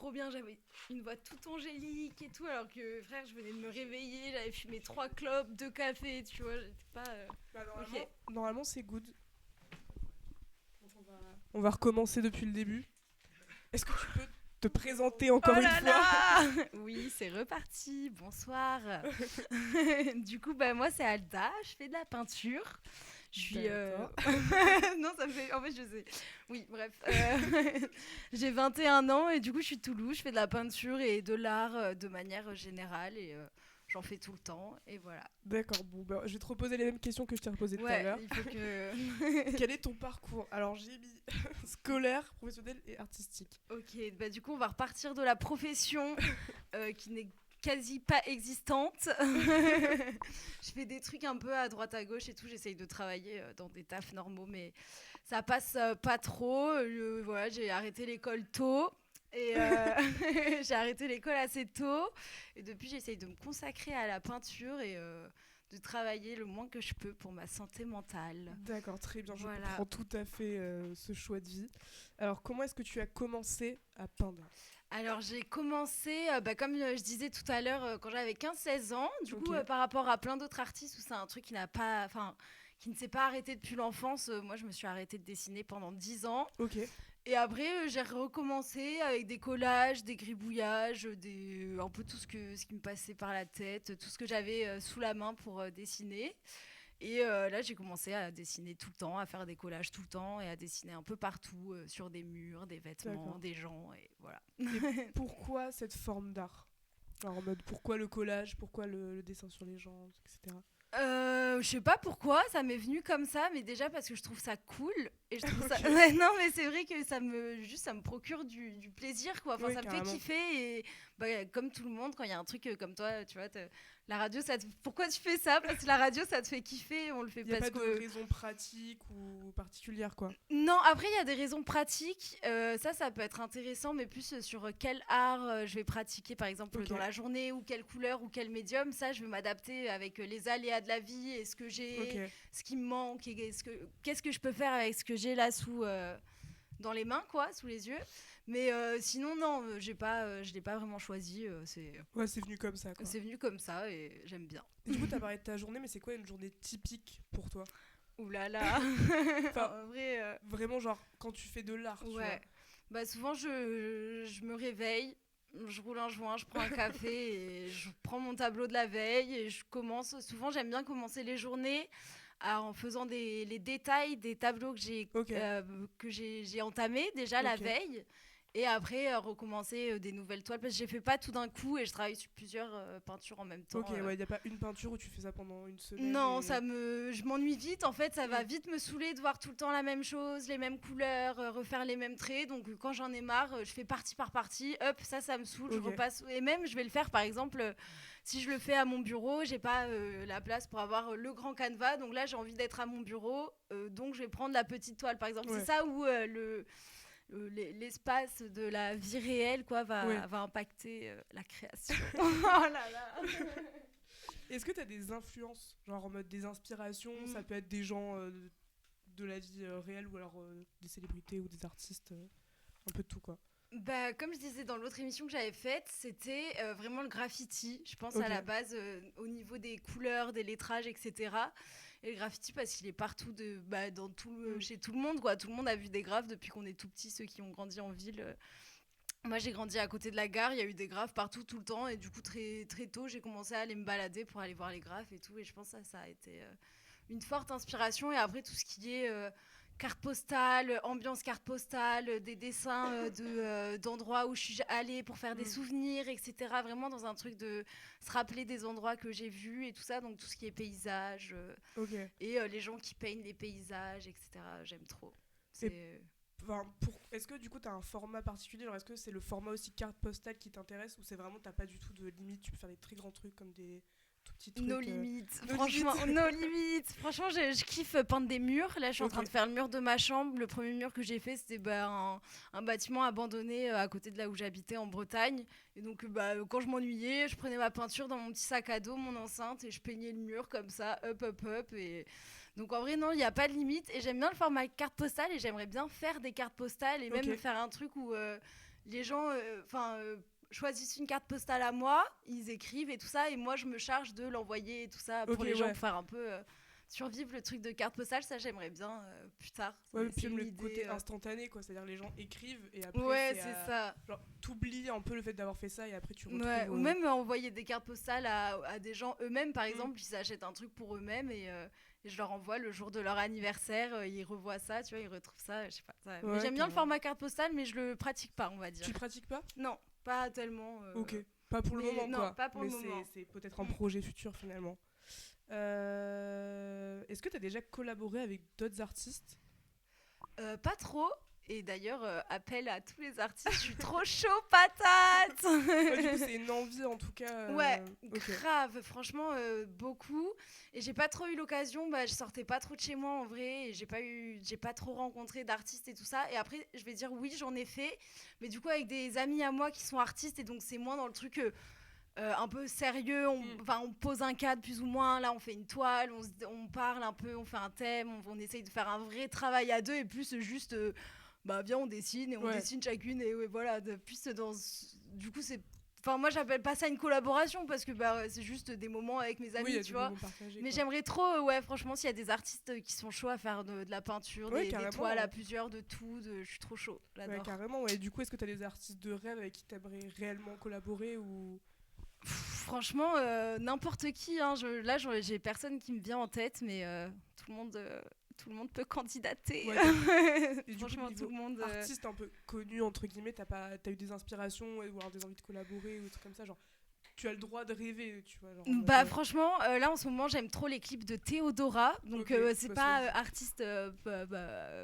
trop bien, j'avais une voix toute angélique et tout, alors que frère, je venais de me réveiller, j'avais fumé 3 clopes, 2 cafés, tu vois, j'étais pas... Bah, Ok. normalement, c'est good. Donc, on va recommencer depuis le début. Est-ce que tu peux te présenter Oh encore une là fois? là. Oui, c'est reparti, bonsoir. Du coup, bah moi c'est Alda, je fais de la peinture. Je suis... D'accord. non, ça me fait... En fait, je sais. Oui, bref. J'ai 21 ans et du coup, je suis de Toulouse. Je fais de la peinture et de l'art de manière générale et j'en fais tout le temps. Et voilà. D'accord, bon, bah, je vais te reposer les mêmes questions que je t'ai reposées tout à Ouais, l'heure. il faut que... Quel est ton parcours? Alors, j'ai mis scolaire, professionnel et artistique. Ok, bah du coup, on va repartir de la profession qui n'est quasi pas existante. Je fais des trucs un peu à droite à gauche et tout. J'essaye de travailler dans des tafs normaux, mais ça passe pas trop. Voilà, j'ai arrêté l'école tôt. Et j'ai arrêté l'école assez tôt. Et depuis, j'essaye de me consacrer à la peinture et de travailler le moins que je peux pour ma santé mentale. D'accord, très bien, je Voilà. comprends tout à fait ce choix de vie. Alors, comment est-ce que tu as commencé à peindre? Alors j'ai commencé, comme je disais tout à l'heure, quand j'avais 15-16 ans. Du coup, Ok. par rapport à plein d'autres artistes où c'est un truc qui n'a pas, enfin, qui ne s'est pas arrêté depuis l'enfance, moi je me suis arrêtée de dessiner pendant 10 ans. Ok. Et après, j'ai recommencé avec des collages, des gribouillages, un peu ce qui me passait par la tête, tout ce que j'avais sous la main pour dessiner. Et là, j'ai commencé à dessiner tout le temps, à faire des collages tout le temps et à dessiner un peu partout, sur des murs, des vêtements, D'accord. des gens, et voilà. Et pourquoi cette forme d'art? Alors, en mode, pourquoi le collage? Pourquoi le dessin sur les gens, etc. Je sais pas pourquoi, ça m'est venu comme ça, mais déjà parce que je trouve ça cool et je trouve ça. Ok. Ouais, non, mais c'est vrai que ça me procure du plaisir, quoi. Enfin, Oui, ça me fait carrément. kiffer et comme tout le monde, quand il y a un truc comme toi, tu vois, la radio, pourquoi tu fais ça? Parce que la radio, ça te fait kiffer. On le fait Il n'y a parce pas de que raison pratique ou particulière, quoi. non, après, il y a des raisons pratiques. Ça peut être intéressant, mais plus sur quel art je vais pratiquer, par exemple, Ok. dans la journée, ou quelle couleur, ou quel médium. Ça, je vais m'adapter avec les aléas de la vie et ce que j'ai, Ok. ce qui me manque, et qu'est-ce que je peux faire avec ce que j'ai là dans les mains, quoi, sous les yeux. Mais sinon, non, je l'ai pas vraiment choisi. Ouais, c'est venu comme ça, quoi. C'est venu comme ça et j'aime bien. Et du coup, t'as parlé de ta journée, mais c'est quoi une journée typique pour toi? Ouh là là. Enfin, En vrai. vraiment, genre, quand tu fais de l'art, tu vois. Ouais. Bah souvent je me réveille, je roule un joint, je prends un café et je prends mon tableau de la veille et je commence. Souvent j'aime bien commencer les journées en faisant les détails des tableaux Ok. j'ai entamés déjà la Ok. veille. Et après, recommencer des nouvelles toiles. Parce que je ne fais pas tout d'un coup et je travaille sur plusieurs peintures en même temps. Ok, ouais, y a pas une peinture où tu fais ça pendant une semaine Non, et... je m'ennuie vite. En fait, ça va Mm. vite me saouler de voir tout le temps la même chose, les mêmes couleurs, refaire les mêmes traits. Donc, quand j'en ai marre, je fais partie par partie. Hop, ça me saoule. Je Ok. repasse. Et même, je vais le faire, par exemple, si je le fais à mon bureau, j'ai pas la place pour avoir le grand canevas. Donc là, j'ai envie d'être à mon bureau. Donc, je vais prendre la petite toile, par exemple. Ouais. C'est ça où l'espace de la vie réelle, quoi, Ouais. va impacter la création. Oh là là. Est-ce que t'as des influences, genre en mode des inspirations? Ça peut être des gens de la vie réelle ou alors des célébrités ou des artistes, un peu de tout, quoi. Bah, comme je disais dans l'autre émission que j'avais faite, c'était vraiment le graffiti, je pense Ok. à la base, au niveau des couleurs, des lettrages, etc. Et le graffiti parce qu'il est partout, chez tout le monde, quoi. Tout le monde a vu des graphes depuis qu'on est tout petit, ceux qui ont grandi en ville. Moi, j'ai grandi à côté de la gare, il y a eu des graphes partout, tout le temps. Et du coup, très, très tôt, j'ai commencé à aller me balader pour aller voir les graphes et tout. Et je pense que ça a été une forte inspiration. Et après, tout ce qui est carte postale, ambiance carte postale, des dessins d'endroits où je suis allée pour faire des souvenirs, etc. Vraiment dans un truc de se rappeler des endroits que j'ai vus et tout ça. Donc, tout ce qui est paysage Ok. et les gens qui peignent les paysages, etc. J'aime trop. C'est... Enfin, est-ce que du coup t'as un format particulier? Genre, est-ce que c'est le format aussi carte postale qui t'intéresse ou c'est vraiment t'as pas du tout de limite, tu peux faire des très grands trucs comme des tout petits trucs Nos limites, nos franchement, limites. nos limites. Franchement, je kiffe peindre des murs. Là, je suis en Ok. train de faire le mur de ma chambre. Le premier mur que j'ai fait, c'était un bâtiment abandonné à côté de là où j'habitais en Bretagne. Et donc, quand je m'ennuyais, je prenais ma peinture dans mon petit sac à dos, mon enceinte, et je peignais le mur comme ça, hop, hop, hop. Et donc, en vrai, non, il n'y a pas de limite. Et j'aime bien le format carte postale et j'aimerais bien faire des cartes postales et Ok. même faire un truc où les gens choisissent une carte postale à moi, ils écrivent et tout ça, et moi je me charge de l'envoyer et tout ça pour les gens, pour faire un peu survivre le truc de carte postale. Ça, j'aimerais bien plus tard. Ouais, puis le côté instantané, quoi. C'est-à-dire les gens écrivent et après c'est ça. Genre, t'oublies un peu le fait d'avoir fait ça et après tu retrouves... Ou même envoyer des cartes postales à des gens eux-mêmes, par exemple, ils achètent un truc pour eux-mêmes et je leur envoie le jour de leur anniversaire, ils revoient ça, tu vois, ils retrouvent ça, je sais pas. Ça. Mais j'aime bien le format carte postale, mais je le pratique pas, on va dire. Tu le pratiques pas ? Non, pas tellement. Ok, pas pour le moment, non, quoi. Pas pour le moment. C'est peut-être un projet futur, finalement. Est-ce que tu as déjà collaboré avec d'autres artistes ? Pas trop. Et d'ailleurs, appel à tous les artistes, je suis trop chaud patate. Du coup, c'est une envie en tout cas. Ouais, grave, franchement, beaucoup. Et j'ai pas trop eu l'occasion, je sortais pas trop de chez moi en vrai, et j'ai pas trop rencontré d'artistes et tout ça. Et après, je vais dire oui, j'en ai fait, mais du coup avec des amis à moi qui sont artistes, et donc c'est moins dans le truc un peu sérieux. On pose un cadre plus ou moins. Là, on fait une toile, on parle un peu, on fait un thème, on essaye de faire un vrai travail à deux, et plus juste. Viens, on dessine et on dessine chacune et voilà, plus du coup c'est moi j'appelle pas ça une collaboration parce que c'est juste des moments avec mes amis, tu vois, mais j'aimerais trop franchement s'il y a des artistes qui sont chauds à faire de la peinture, des toiles à plusieurs, de tout, je suis trop chaud, j'adore. Ouais, carrément. Et du coup, est-ce que tu as des artistes de rêve avec qui t'aimerais réellement collaborer ou... Franchement, n'importe qui, hein. Là j'ai personne qui me vient en tête, mais tout le monde peut candidater. Et franchement, du coup, tout le monde. Artiste un peu connu, entre guillemets, t'as eu des inspirations ou alors des envies de collaborer ou des trucs comme ça, genre tu as le droit de rêver, tu vois. Genre, franchement, là en ce moment, j'aime trop les clips de Théodora. Donc, c'est pas artiste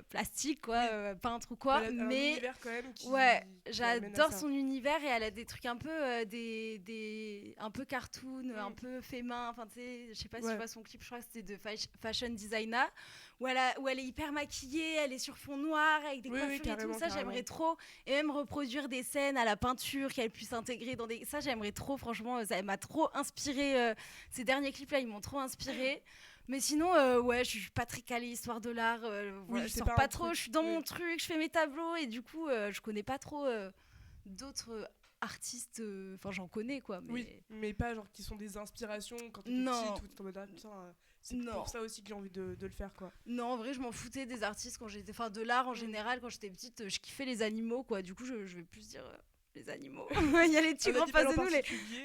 plastique, quoi, peintre ou quoi. Mais un univers quand même qui j'adore son univers et elle a des trucs un peu, un peu cartoon, un peu fait main. Enfin, tu sais, je sais pas si tu vois son clip, je crois que c'était de Fashion Designer. Où elle est hyper maquillée, elle est sur fond noir avec des coiffures et tout ça, j'aimerais trop. Et même reproduire des scènes à la peinture, qu'elle puisse intégrer dans des... Ça, j'aimerais trop, franchement, ça m'a trop inspirée. Ces derniers clips-là, ils m'ont trop inspirée. Mais sinon, je suis pas très calée histoire de l'art. Je sors pas trop, je suis dans mon truc, je fais mes tableaux et du coup, je connais pas trop d'autres artistes. Enfin, j'en connais, quoi. Mais... Oui, mais pas genre qui sont des inspirations quand t'es petite ou t'es en mode c'est pour ça aussi que j'ai envie de le faire, quoi. Non, en vrai, je m'en foutais des artistes quand j'étais... Enfin, de l'art en général, quand j'étais petite, je kiffais les animaux, quoi. Du coup, je vais plus dire les animaux. Il y a les tigres en face de nous,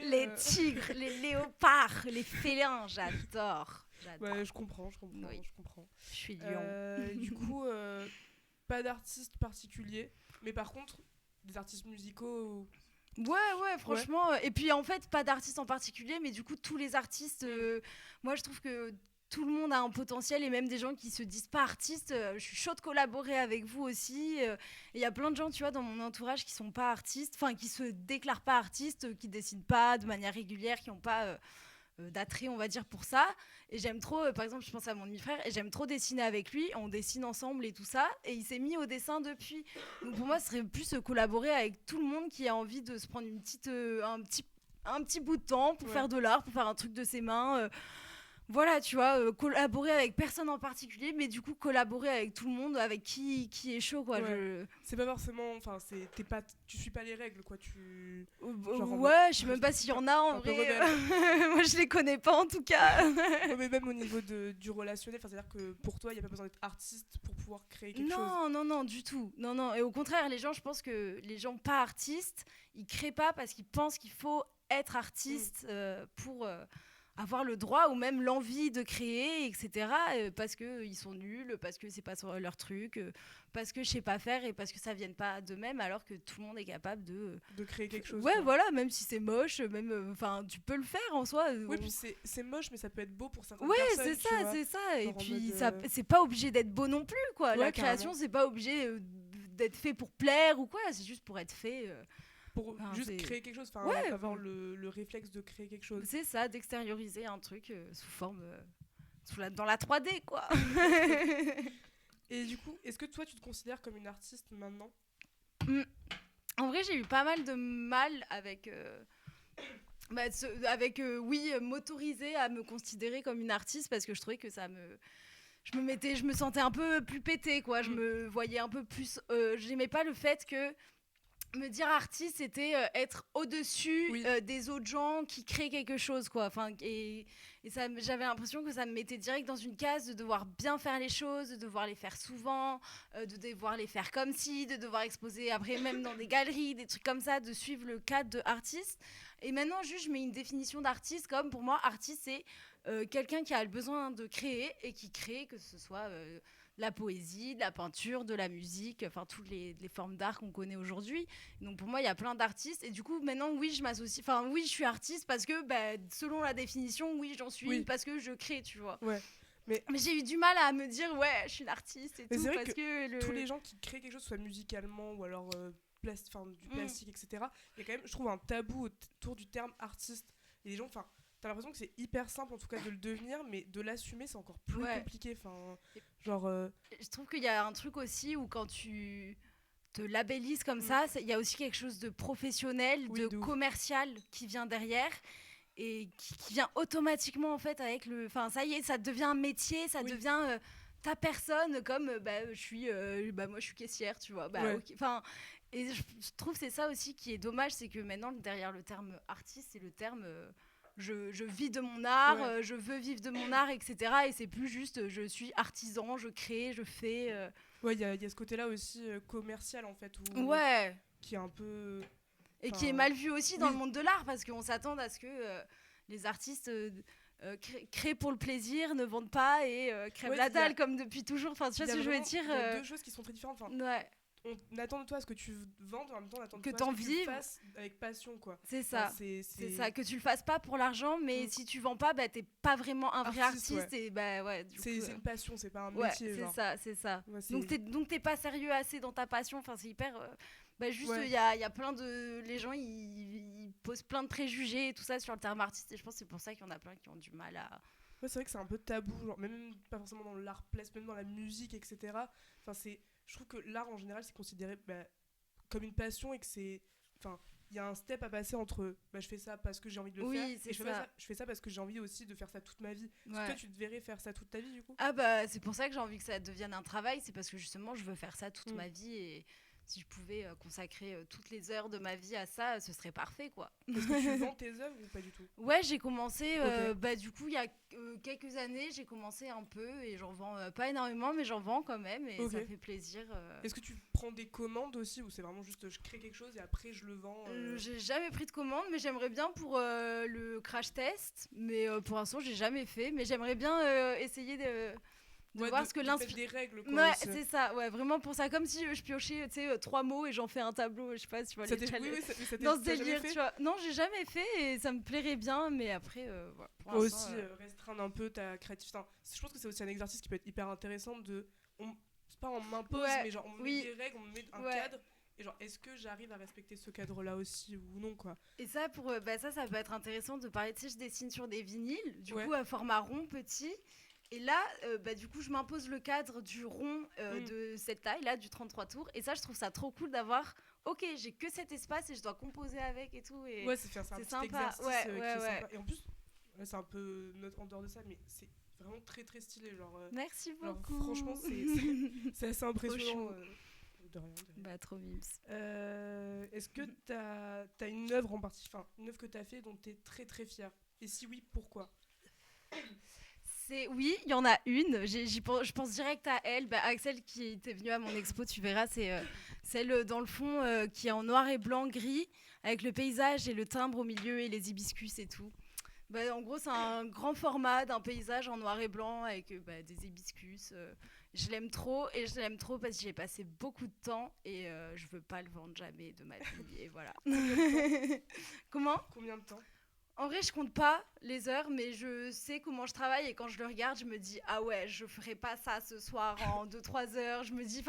les tigres, les léopards, les félins, j'adore. Ouais, je comprends. Oui. Je suis lion. Du coup, pas d'artiste particulier, mais par contre, des artistes musicaux... Ouais, franchement. Et puis, en fait, pas d'artiste en particulier, mais du coup, tous les artistes... moi, je trouve que tout le monde a un potentiel et même des gens qui se disent pas artistes. Je suis chaude de collaborer avec vous aussi. Il y a plein de gens, tu vois, dans mon entourage qui sont pas artistes, enfin qui se déclarent pas artistes, qui dessinent pas de manière régulière, qui ont pas d'attrait, on va dire, pour ça. Et j'aime trop, par exemple, je pense à mon demi-frère et j'aime trop dessiner avec lui. On dessine ensemble et tout ça. Et il s'est mis au dessin depuis. Donc pour moi, ce serait plus collaborer avec tout le monde qui a envie de se prendre un petit bout de temps pour faire de l'art, pour faire un truc de ses mains. Voilà, tu vois, collaborer avec personne en particulier, mais du coup collaborer avec tout le monde, avec qui est chaud, quoi. C'est pas forcément, enfin, tu suis pas les règles, quoi. Je sais même pas s'il y en a en vrai. Moi, je les connais pas en tout cas. Mais même au niveau du relationnel, c'est-à-dire que pour toi, il y a pas besoin d'être artiste pour pouvoir créer quelque chose. Non, du tout. Non. Et au contraire, les gens, je pense que les gens pas artistes, ils créent pas parce qu'ils pensent qu'il faut être artiste pour avoir le droit ou même l'envie de créer, etc. Parce qu'ils sont nuls, parce que c'est pas leur truc, parce que je sais pas faire et parce que ça vienne pas d'eux-mêmes, alors que tout le monde est capable de créer quelque chose. Ouais, voilà, même si c'est moche, même, tu peux le faire en soi. Oui, puis c'est moche, mais ça peut être beau pour certaines personnes. Ouais, c'est ça. Et puis, c'est pas obligé d'être beau non plus, quoi. La création, c'est pas obligé d'être fait pour plaire ou quoi, c'est juste pour être fait... pour juste créer quelque chose, avoir le réflexe de créer quelque chose. C'est ça, d'extérioriser un truc sous forme... dans la 3D, quoi. Et du coup, est-ce que toi, tu te considères comme une artiste maintenant ? En vrai, j'ai eu pas mal de mal avec... m'autoriser à me considérer comme une artiste parce que je trouvais que je me sentais un peu plus pétée, quoi. Je me voyais un peu plus... j'aimais pas le fait que me dire artiste, c'était être au-dessus des autres gens qui créent quelque chose, quoi. Enfin, et ça, j'avais l'impression que ça me mettait direct dans une case de devoir bien faire les choses, de devoir les faire souvent, de devoir les faire comme si, de devoir exposer après même dans des galeries, des trucs comme ça, de suivre le cadre de artiste. Et maintenant, juste, je mets une définition d'artiste comme, pour moi, artiste, c'est quelqu'un qui a le besoin de créer et qui crée, que ce soit la poésie, de la peinture, de la musique, enfin toutes les formes d'art qu'on connaît aujourd'hui. Donc pour moi, il y a plein d'artistes. Et du coup, maintenant, oui, je m'associe. Enfin, oui, je suis artiste parce que, selon la définition, oui, j'en suis parce que je crée, tu vois. Ouais. Mais j'ai eu du mal à me dire, ouais, je suis une artiste et tout. C'est vrai parce que tous les gens qui créent quelque chose, soit musicalement ou alors du plastique, etc., il y a quand même, je trouve, un tabou autour du terme artiste. Et les gens, enfin, t'as l'impression que c'est hyper simple en tout cas de le devenir, mais de l'assumer c'est encore plus compliqué. Enfin, genre. Je trouve qu'il y a un truc aussi où quand tu te labellises comme ça, il y a aussi quelque chose de professionnel, de commercial qui vient derrière et qui vient automatiquement en fait avec le. Enfin, ça y est, ça devient un métier, ça devient ta personne comme je suis. Moi, je suis caissière, tu vois. Enfin. Et je trouve que c'est ça aussi qui est dommage, c'est que maintenant derrière le terme artiste, c'est le terme je vis de mon art, je veux vivre de mon art, etc. Et c'est plus juste je suis artisan, je crée, je fais. Ouais, il y a ce côté-là aussi commercial en fait, qui est un peu. Et qui est mal vu aussi dans le monde de l'art, parce qu'on s'attend à ce que les artistes créent pour le plaisir, ne vendent pas et crèvent la dalle comme depuis toujours. Enfin, tu vois ce que je veux dire. Il y a deux choses qui sont très différentes. Enfin, on attend de toi à ce que tu vendes, en même temps on attend de toi à ce que tu le fasses avec passion, quoi. C'est ça. Enfin, c'est ça, que tu le fasses pas pour l'argent, mais si tu vends pas, t'es pas vraiment un vrai artiste. Et c'est une passion, c'est pas un métier. C'est ça. Donc t'es pas sérieux assez dans ta passion. Enfin, c'est hyper. Il y a plein de. Les gens, ils posent plein de préjugés et tout ça sur le terme artiste, et je pense que c'est pour ça qu'il y en a plein qui ont du mal à. Ouais, c'est vrai que c'est un peu tabou, genre, même pas forcément dans l'art place, même dans la musique, etc. Enfin, je trouve que l'art en général c'est considéré comme une passion et que c'est. Enfin, il y a un step à passer entre je fais ça parce que j'ai envie de le faire et je fais ça parce que j'ai envie aussi de faire ça toute ma vie. Parce que toi, tu te verrais faire ça toute ta vie du coup ? C'est pour ça que j'ai envie que ça devienne un travail, c'est parce que justement je veux faire ça toute ma vie et. Si je pouvais consacrer toutes les heures de ma vie à ça, ce serait parfait, quoi. Est-ce que tu vends tes œuvres ou pas du tout ? Ouais, j'ai commencé, du coup, il y a quelques années, j'ai commencé un peu et j'en vends pas énormément, mais j'en vends quand même et ça fait plaisir. Est-ce que tu prends des commandes aussi ou c'est vraiment juste je crée quelque chose et après je le vends J'ai jamais pris de commande, mais j'aimerais bien pour le crash test, mais pour l'instant, j'ai jamais fait, mais j'aimerais bien essayer de voir ce que l'inspiration des règles, quoi. Ouais, c'est ça, vraiment pour ça, comme si je piochais 3 mots et j'en fais un tableau, je sais pas si tu vois les challenges dans ce délire, tu vois. Non, j'ai jamais fait et ça me plairait bien, mais après pour l'instant aussi restreindre un peu ta créativité. Je pense que c'est aussi un exercice qui peut être hyper intéressant c'est pas on m'impose mais genre on met des règles, on met un cadre. Et genre, est-ce que j'arrive à respecter ce cadre-là aussi ou non, quoi ? Et ça, ça peut être intéressant de parler. Tu sais, je dessine sur des vinyles, du coup, à format rond, petit. Et là, du coup, je m'impose le cadre du rond de cette taille-là, du 33 tours. Et ça, je trouve ça trop cool d'avoir... Ok, j'ai que cet espace et je dois composer avec et tout. Et c'est un petit sympa. Exercice qui est sympa. Et en plus, c'est un peu en dehors de ça, mais c'est vraiment très, très stylé. Merci beaucoup. Franchement, c'est assez impressionnant. De rien. Trop mimes. Est-ce que t'as une œuvre en particulier, une œuvre que t'as fait dont t'es très, très fière ? Et si oui, pourquoi ? Oui, il y en a une. Je pense direct à elle. Axel qui était venue à mon expo, tu verras, c'est celle dans le fond qui est en noir et blanc gris, avec le paysage et le timbre au milieu et les hibiscus et tout. En gros, c'est un grand format d'un paysage en noir et blanc avec des hibiscus. Je l'aime trop et je l'aime trop parce que j'y ai passé beaucoup de temps et je veux pas le vendre jamais de ma vie. Et voilà. Comment ? Combien de temps ? En vrai, je compte pas les heures, mais je sais comment je travaille et quand je le regarde, je me dis ah ouais, je ferai pas ça ce soir en 2-3 heures. Je me dis,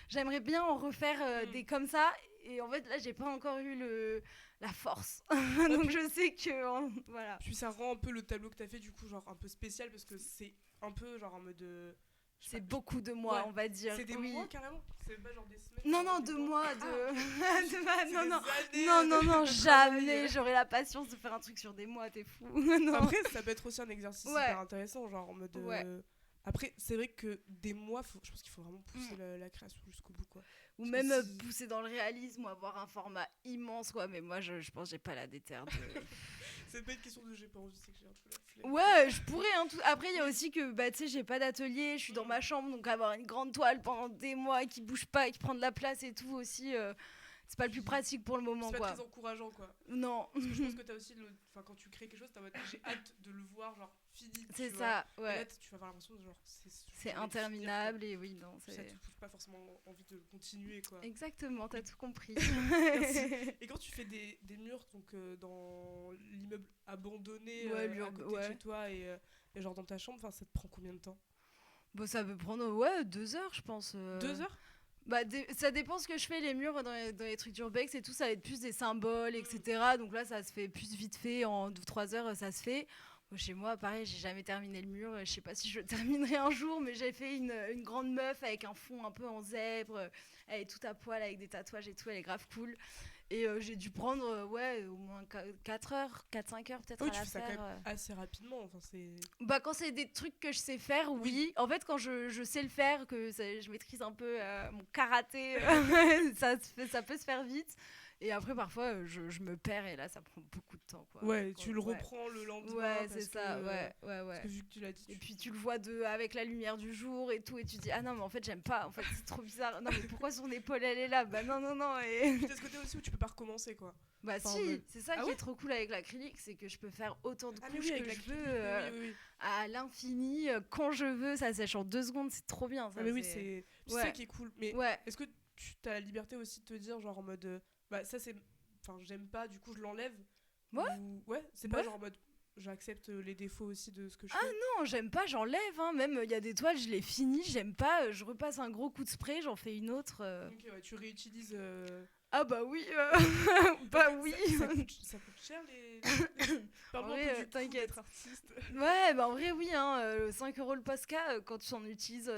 j'aimerais bien en refaire des comme ça. Et en fait, là, j'ai pas encore eu la force. Donc je sais que voilà. Puis ça rend un peu le tableau que t'as fait du coup genre un peu spécial parce que c'est un peu genre en mode c'est beaucoup de mois, on va dire. C'est des mois carrément. C'est pas genre des semaines. Non, 2 mois. Non, jamais. J'aurais la patience de faire un truc sur des mois, t'es fou. Après, ça peut être aussi un exercice hyper intéressant, genre en mode Après, c'est vrai que des mois, je pense qu'il faut vraiment pousser la création jusqu'au bout, quoi. Ou même pousser dans le réalisme ou avoir un format immense, quoi. Mais moi, je pense que j'ai pas la déterre de... C'est pas une question de j'ai pas envie, c'est que j'ai un peu la flemme. Ouais, je pourrais. Hein, Après, il y a aussi que, tu sais, j'ai pas d'atelier, je suis dans ma chambre, donc avoir une grande toile pendant des mois qui bouge pas et qui prend de la place et tout aussi, c'est pas le plus pratique pour le moment, c'est quoi. pas très encourageant, quoi. Non. Parce que je pense que t'as aussi, quand tu crées quelque chose, t'as j'ai hâte de le voir, genre, fini. C'est ça, ouais. Et là, tu vas avoir l'impression de genre, c'est interminable et oui, non. Ça te pousse pas forcément envie de continuer, quoi. Exactement, t'as tout compris. Merci. Et quand tu fais des murs, donc dans l'immeuble abandonné à côté de chez toi et genre dans ta chambre, ça te prend combien de temps? Bon, ça peut prendre 2 heures, je pense. 2 heures? Bah, ça dépend ce que je fais, les murs dans les trucs d'urbex et tout, ça va être plus des symboles, etc. Donc là, ça se fait plus vite fait, en 2-3 heures, ça se fait. Bon, chez moi, pareil, j'ai jamais terminé le mur, je sais pas si je le terminerai un jour, mais j'ai fait une grande meuf avec un fond un peu en zèbre, elle est toute à poil avec des tatouages et tout, elle est grave cool. Et j'ai dû prendre au moins 4 heures, 4-5 heures peut-être à la faire. Oui, tu fais ça quand même assez rapidement. Enfin, bah, quand c'est des trucs que je sais faire, oui. En fait, quand je sais le faire, que je maîtrise un peu mon karaté, ça peut se faire vite. Et après, parfois, je me perds et là, ça prend beaucoup de temps, quoi. Ouais, tu le reprends le lendemain. Ouais, c'est ça, ouais. Parce que vu que tu l'as dit. Et puis, tu le vois avec la lumière du jour et tout, et tu dis, ah non, mais en fait, j'aime pas, en fait, c'est trop bizarre. Non, mais pourquoi son épaule, elle est là? Bah non. Et puis, t'as ce côté aussi où tu peux pas recommencer, quoi. Bah si, c'est ça qui est trop cool avec l'acrylique, c'est que je peux faire autant de couches que je veux, à l'infini, quand je veux, ça sèche en 2 secondes, c'est trop bien. Ça, mais oui, c'est ça qui est cool. Mais est-ce que tu as la liberté aussi de te dire, genre en mode, bah ça c'est, enfin j'aime pas, du coup je l'enlève. Ouais, c'est pas genre en mode, j'accepte les défauts aussi de ce que je fais. Ah non, j'aime pas, j'enlève, hein. Même il y a des toiles, je les finis, j'aime pas, je repasse un gros coup de spray, j'en fais une autre. Ok, ouais, tu réutilises... Ah bah oui, bah oui. Ça coûte cher les... Pardon, en vrai, t'inquiète. Artiste. Ouais, bah en vrai oui, hein, 5 € le Posca, quand tu l'utilises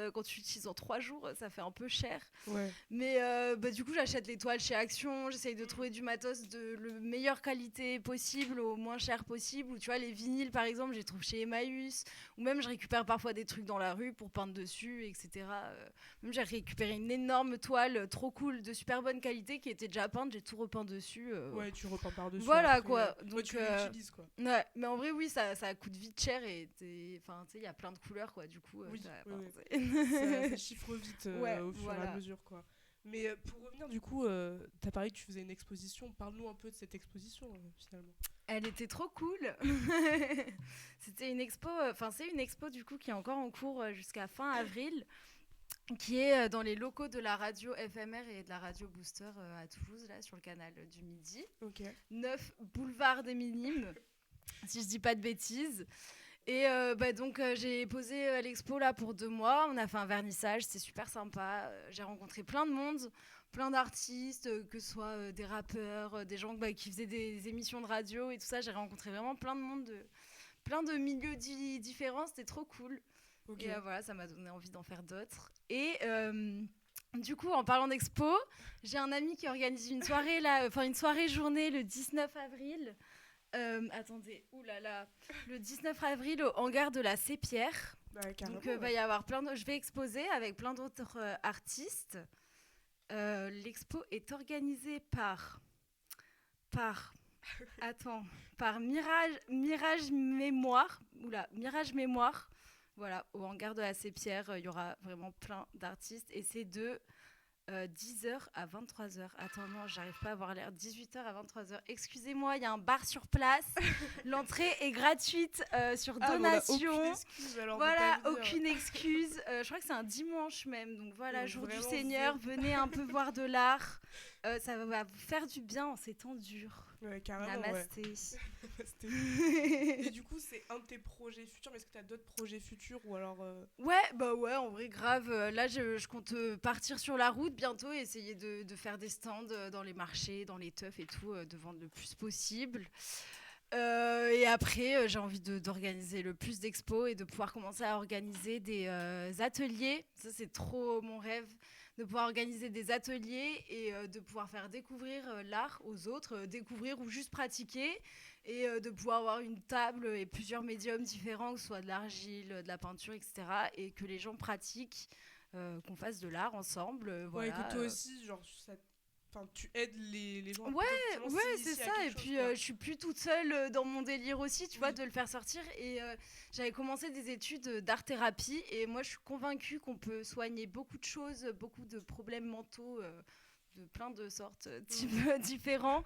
en 3 jours, ça fait un peu cher. Ouais. Mais bah, du coup, j'achète les toiles chez Action, j'essaye de trouver du matos de la meilleure qualité possible, au moins cher possible. Ou tu vois, les vinyles par exemple, je les trouve chez Emmaüs. Ou même, je récupère parfois des trucs dans la rue pour peindre dessus, etc. Même, j'ai récupéré une énorme toile trop cool, de super bonne qualité, qui était déjà peinte, j'ai tout repeint dessus. Ouais, tu repeins par-dessus. Voilà après, quoi. Donc, tu l'utilises quoi. Ouais, mais en vrai, oui, ça coûte vite cher et il y a plein de couleurs quoi. Du coup, ça chiffre vite au fur et à mesure quoi. Mais pour revenir du coup, t'as parlé que tu faisais une exposition. Parle-nous un peu de cette exposition finalement. Elle était trop cool. C'était une expo, c'est une expo du coup qui est encore en cours jusqu'à fin avril, qui est dans les locaux de la radio FMR et de la radio Booster à Toulouse, là, sur le canal du Midi. 9 boulevard des Minimes, si je dis pas de bêtises. Et donc j'ai posé l'expo là pour 2 mois. On a fait un vernissage, c'était super sympa. J'ai rencontré plein de monde, plein d'artistes, que ce soit des rappeurs, des gens qui faisaient des émissions de radio et tout ça. J'ai rencontré vraiment plein de monde, plein de milieux différents. C'était trop cool. Et voilà, ça m'a donné envie d'en faire d'autres. Et du coup, en parlant d'expo, j'ai un ami qui organise une soirée une soirée-journée le 19 avril. Attendez, oulala, le 19 avril au hangar de la Sépierre. Donc va y avoir je vais exposer avec plein d'autres artistes. L'expo est organisée par Mirage Mémoire. Mirage Mémoire. Voilà, au hangar de la Sépierre, il y aura vraiment plein d'artistes et c'est de 10h à 23h. Attends, non, j'arrive pas à avoir l'air. 18h à 23h. Excusez-moi, il y a un bar sur place. L'entrée est gratuite sur donation. Voilà, aucune excuse. Je crois que c'est un dimanche même. Donc voilà, jour du Seigneur. Venez un peu voir de l'art. Ça va vous faire du bien en ces temps durs. Ouais, carrément. Namasté. Ouais. Et du coup, c'est un de tes projets futurs. Mais est-ce que tu as d'autres projets futurs ou alors Ouais, en vrai, grave. Là, je compte partir sur la route bientôt et essayer de faire des stands dans les marchés, dans les teufs et tout, de vendre le plus possible. Et après, j'ai envie d'organiser le plus d'expos et de pouvoir commencer à organiser des ateliers. Ça, c'est trop mon rêve. de pouvoir organiser des ateliers et de pouvoir faire découvrir l'art aux autres, découvrir ou juste pratiquer, et de pouvoir avoir une table et plusieurs médiums différents, que ce soit de l'argile, de la peinture, etc., et que les gens pratiquent, qu'on fasse de l'art ensemble, Ouais, voilà. que toi aussi, genre, tu aides les gens à Ouais, potentiellement c'est s'initier à ça. quelque Et chose, puis, quoi. je suis plus toute seule dans mon délire aussi, tu vois, Oui. de le faire sortir. Et j'avais commencé des études d'art-thérapie. Et moi, je suis convaincue qu'on peut soigner beaucoup de choses, beaucoup de problèmes mentaux, de plein de sortes, types différents,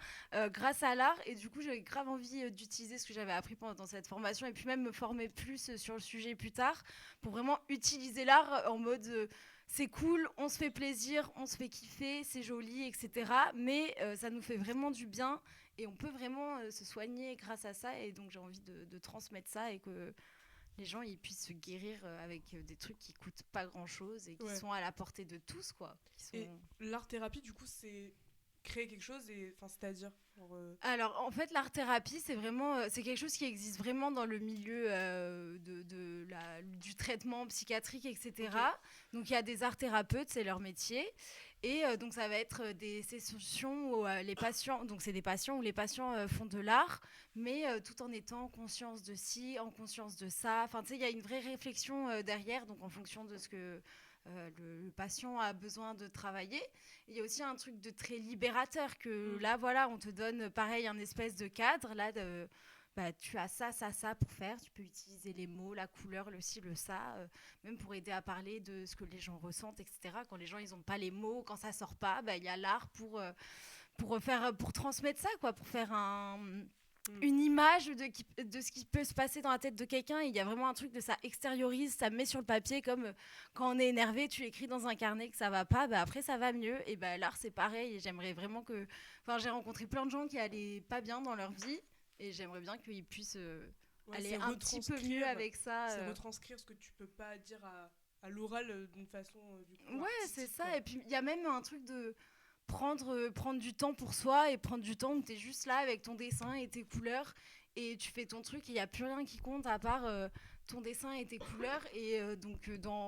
grâce à l'art. Et du coup, j'avais grave envie d'utiliser ce que j'avais appris pendant cette formation. Et puis même me former plus sur le sujet plus tard, pour vraiment utiliser l'art en mode... c'est cool, on se fait plaisir, on se fait kiffer, c'est joli, etc. Mais ça nous fait vraiment du bien et on peut vraiment se soigner grâce à ça. Et donc j'ai envie de transmettre ça et que les gens ils puissent se guérir avec des trucs qui coûtent pas grand-chose et qui Ouais. sont à la portée de tous, quoi. Et l'art-thérapie, du coup, c'est créer quelque chose, c'est-à-dire genre, Alors, en fait, l'art-thérapie, c'est vraiment, c'est quelque chose qui existe vraiment dans le milieu du traitement psychiatrique, etc. Ok. Donc, il y a des art-thérapeutes, c'est leur métier. Et donc, ça va être des sessions où les patients, donc c'est des patients où les patients font de l'art, mais tout en étant en conscience de ci, en conscience de ça. Enfin, tu sais, il y a une vraie réflexion derrière, donc en fonction de ce que le patient a besoin de travailler. Il y a aussi un truc de très libérateur que là, voilà, on te donne pareil un espèce de cadre. Là, tu as ça, ça, ça pour faire. Tu peux utiliser les mots, la couleur, le ci, le ça, même pour aider à parler de ce que les gens ressentent, etc. Quand les gens ils ont pas les mots, quand ça sort pas, il y a l'art pour transmettre ça, quoi, pour faire une image de ce qui peut se passer dans la tête de quelqu'un. Il y a vraiment un truc de ça extériorise, ça met sur le papier, comme quand on est énervé, tu écris dans un carnet que ça va pas, après ça va mieux. Et l'art c'est pareil, et j'aimerais vraiment que... Enfin, j'ai rencontré plein de gens qui allaient pas bien dans leur vie, et j'aimerais bien qu'ils puissent aller un petit peu mieux avec ça. C'est retranscrire ce que tu peux pas dire à l'oral d'une façon du coup, Ouais, artistique, c'est ça. quoi. Et puis il y a même un truc de prendre du temps pour soi, et prendre du temps où tu es juste là avec ton dessin et tes couleurs et tu fais ton truc, et il n'y a plus rien qui compte à part ton dessin et tes couleurs. Et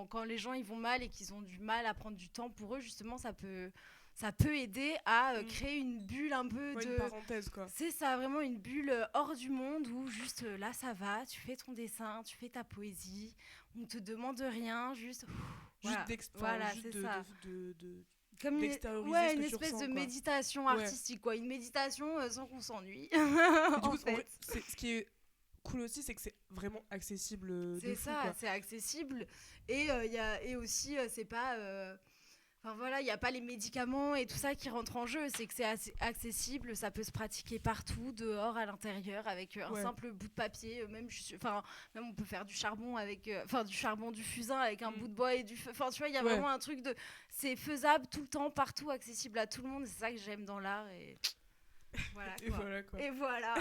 quand les gens ils vont mal et qu'ils ont du mal à prendre du temps pour eux, justement ça peut aider à créer une bulle un peu une parenthèse, quoi. C'est ça, vraiment une bulle hors du monde où juste là ça va, tu fais ton dessin, tu fais ta poésie, on te demande rien, juste voilà, juste c'est ça. de Comme d'extérioriser ce que une tu espèce ressens, de quoi. méditation artistique, quoi. Une méditation sans qu'on s'ennuie. Du coup, en fait. ce qui est cool aussi, c'est que c'est vraiment accessible C'est de fou, ça, quoi. c'est accessible. Et, et aussi, c'est pas... Enfin voilà, il n'y a pas les médicaments et tout ça qui rentrent en jeu. C'est que c'est assez accessible, ça peut se pratiquer partout, dehors, à l'intérieur, avec un simple bout de papier. Même on peut faire du charbon avec, du charbon, du fusain avec un bout de bois et du feu. Enfin, tu vois, il y a vraiment un truc de... C'est faisable tout le temps, partout, accessible à tout le monde. C'est ça que j'aime dans l'art. Et voilà, quoi. Et voilà.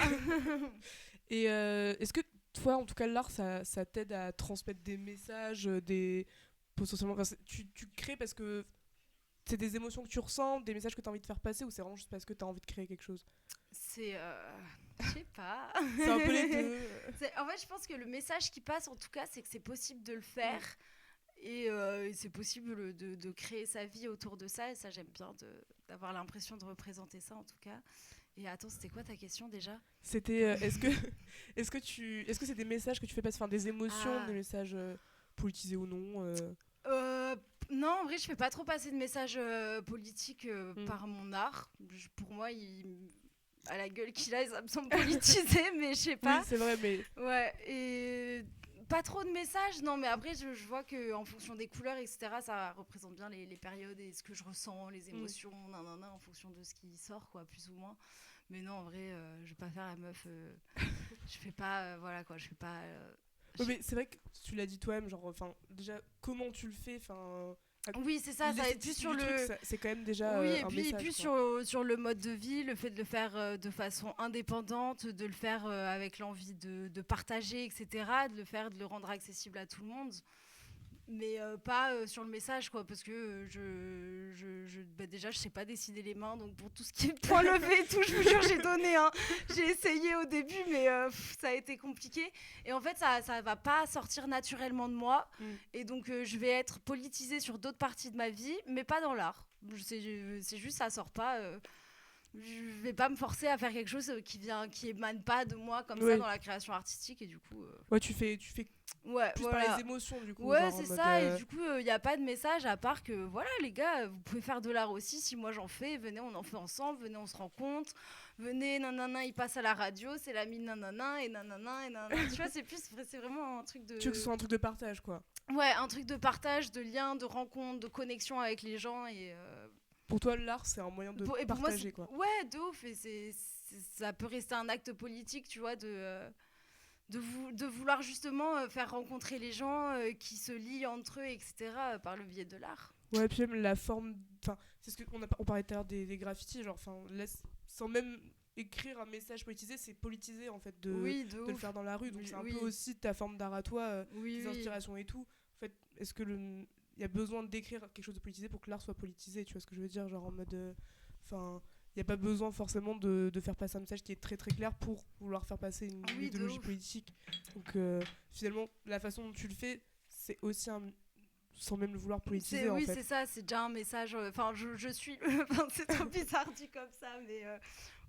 Et est-ce que toi, en tout cas, l'art, ça t'aide à transmettre des messages, potentiellement... Enfin, tu crées parce que c'est des émotions que tu ressens, des messages que tu as envie de faire passer, ou c'est vraiment juste parce que tu as envie de créer quelque chose? C'est... Je sais pas. C'est un peu les deux. En fait, je pense que le message qui passe, en tout cas, c'est que c'est possible de le faire. Et c'est possible de créer sa vie autour de ça. Et ça, j'aime bien d'avoir l'impression de représenter ça, en tout cas. Et attends, c'était quoi ta question déjà? C'était est-ce que c'est des messages que tu fais passer, enfin des émotions, des messages politisés ou non Non, en vrai, je fais pas trop passer de messages politiques par mon art. Pour moi, à la gueule qu'il a, ça me semble politisé, mais je sais pas. Oui, c'est vrai, mais... Ouais, et pas trop de messages, non, mais après, je vois qu'en fonction des couleurs, etc., ça représente bien les périodes et ce que je ressens, les émotions, en fonction de ce qui sort, quoi, plus ou moins. Mais non, en vrai, je vais pas faire la meuf... je fais pas... voilà, quoi, je fais pas... mais c'est vrai que tu l'as dit toi-même, genre, enfin, déjà, comment tu le fais, enfin... Oui, c'est ça, ça va être plus sur le... Truc, c'est quand même déjà oui, un et message, puis sur le mode de vie, le fait de le faire de façon indépendante, de le faire avec l'envie de partager, etc., de le rendre accessible à tout le monde. mais pas sur le message, quoi, parce que déjà je sais pas dessiner les mains, donc pour tout ce qui est point levé et tout, je vous jure, j'ai donné, hein. J'ai essayé au début, mais ça a été compliqué, et en fait ça va pas sortir naturellement de moi, et donc je vais être politisée sur d'autres parties de ma vie, mais pas dans l'art. C'est juste, ça sort pas, je vais pas me forcer à faire quelque chose qui émane pas de moi comme ça dans la création artistique, et du coup ouais, tu fais ouais, plus voilà. par les émotions, du coup. Ouais, genre, c'est en mode, ça, et du coup il y a pas de message à part que voilà les gars, vous pouvez faire de l'art aussi, si moi j'en fais, venez, on en fait ensemble, venez, on se rencontre, venez, nanana, il passe à la radio, c'est l'ami nanana et nanana et nanana. Tu vois, c'est vraiment un truc de... Tu veux que ce soit un truc de partage, quoi. Ouais, un truc de partage, de lien, de rencontre, de connexion avec les gens, et Pour toi, l'art, c'est un moyen de partager, quoi. Ouais, de ouf, et ça peut rester un acte politique, tu vois, de vouloir justement faire rencontrer les gens qui se lient entre eux, etc., par le biais de l'art. Ouais, puis même la forme... Enfin, c'est ce on parlait tout à l'heure des graffitis, genre, sans même écrire un message politisé, c'est politiser, en fait, de le faire dans la rue. Donc c'est un peu aussi ta forme d'art à toi, tes inspirations et tout. En fait, est-ce que il y a besoin d'écrire quelque chose de politisé pour que l'art soit politisé, tu vois ce que je veux dire, genre en mode... Enfin... Il n'y a pas besoin forcément de faire passer un message qui est très très clair pour vouloir faire passer une idéologie politique. Donc finalement, la façon dont tu le fais, c'est aussi sans même le vouloir politiser, en fait. Oui, c'est ça, c'est déjà un message... Enfin, je suis... c'est trop bizarre dit comme ça, mais...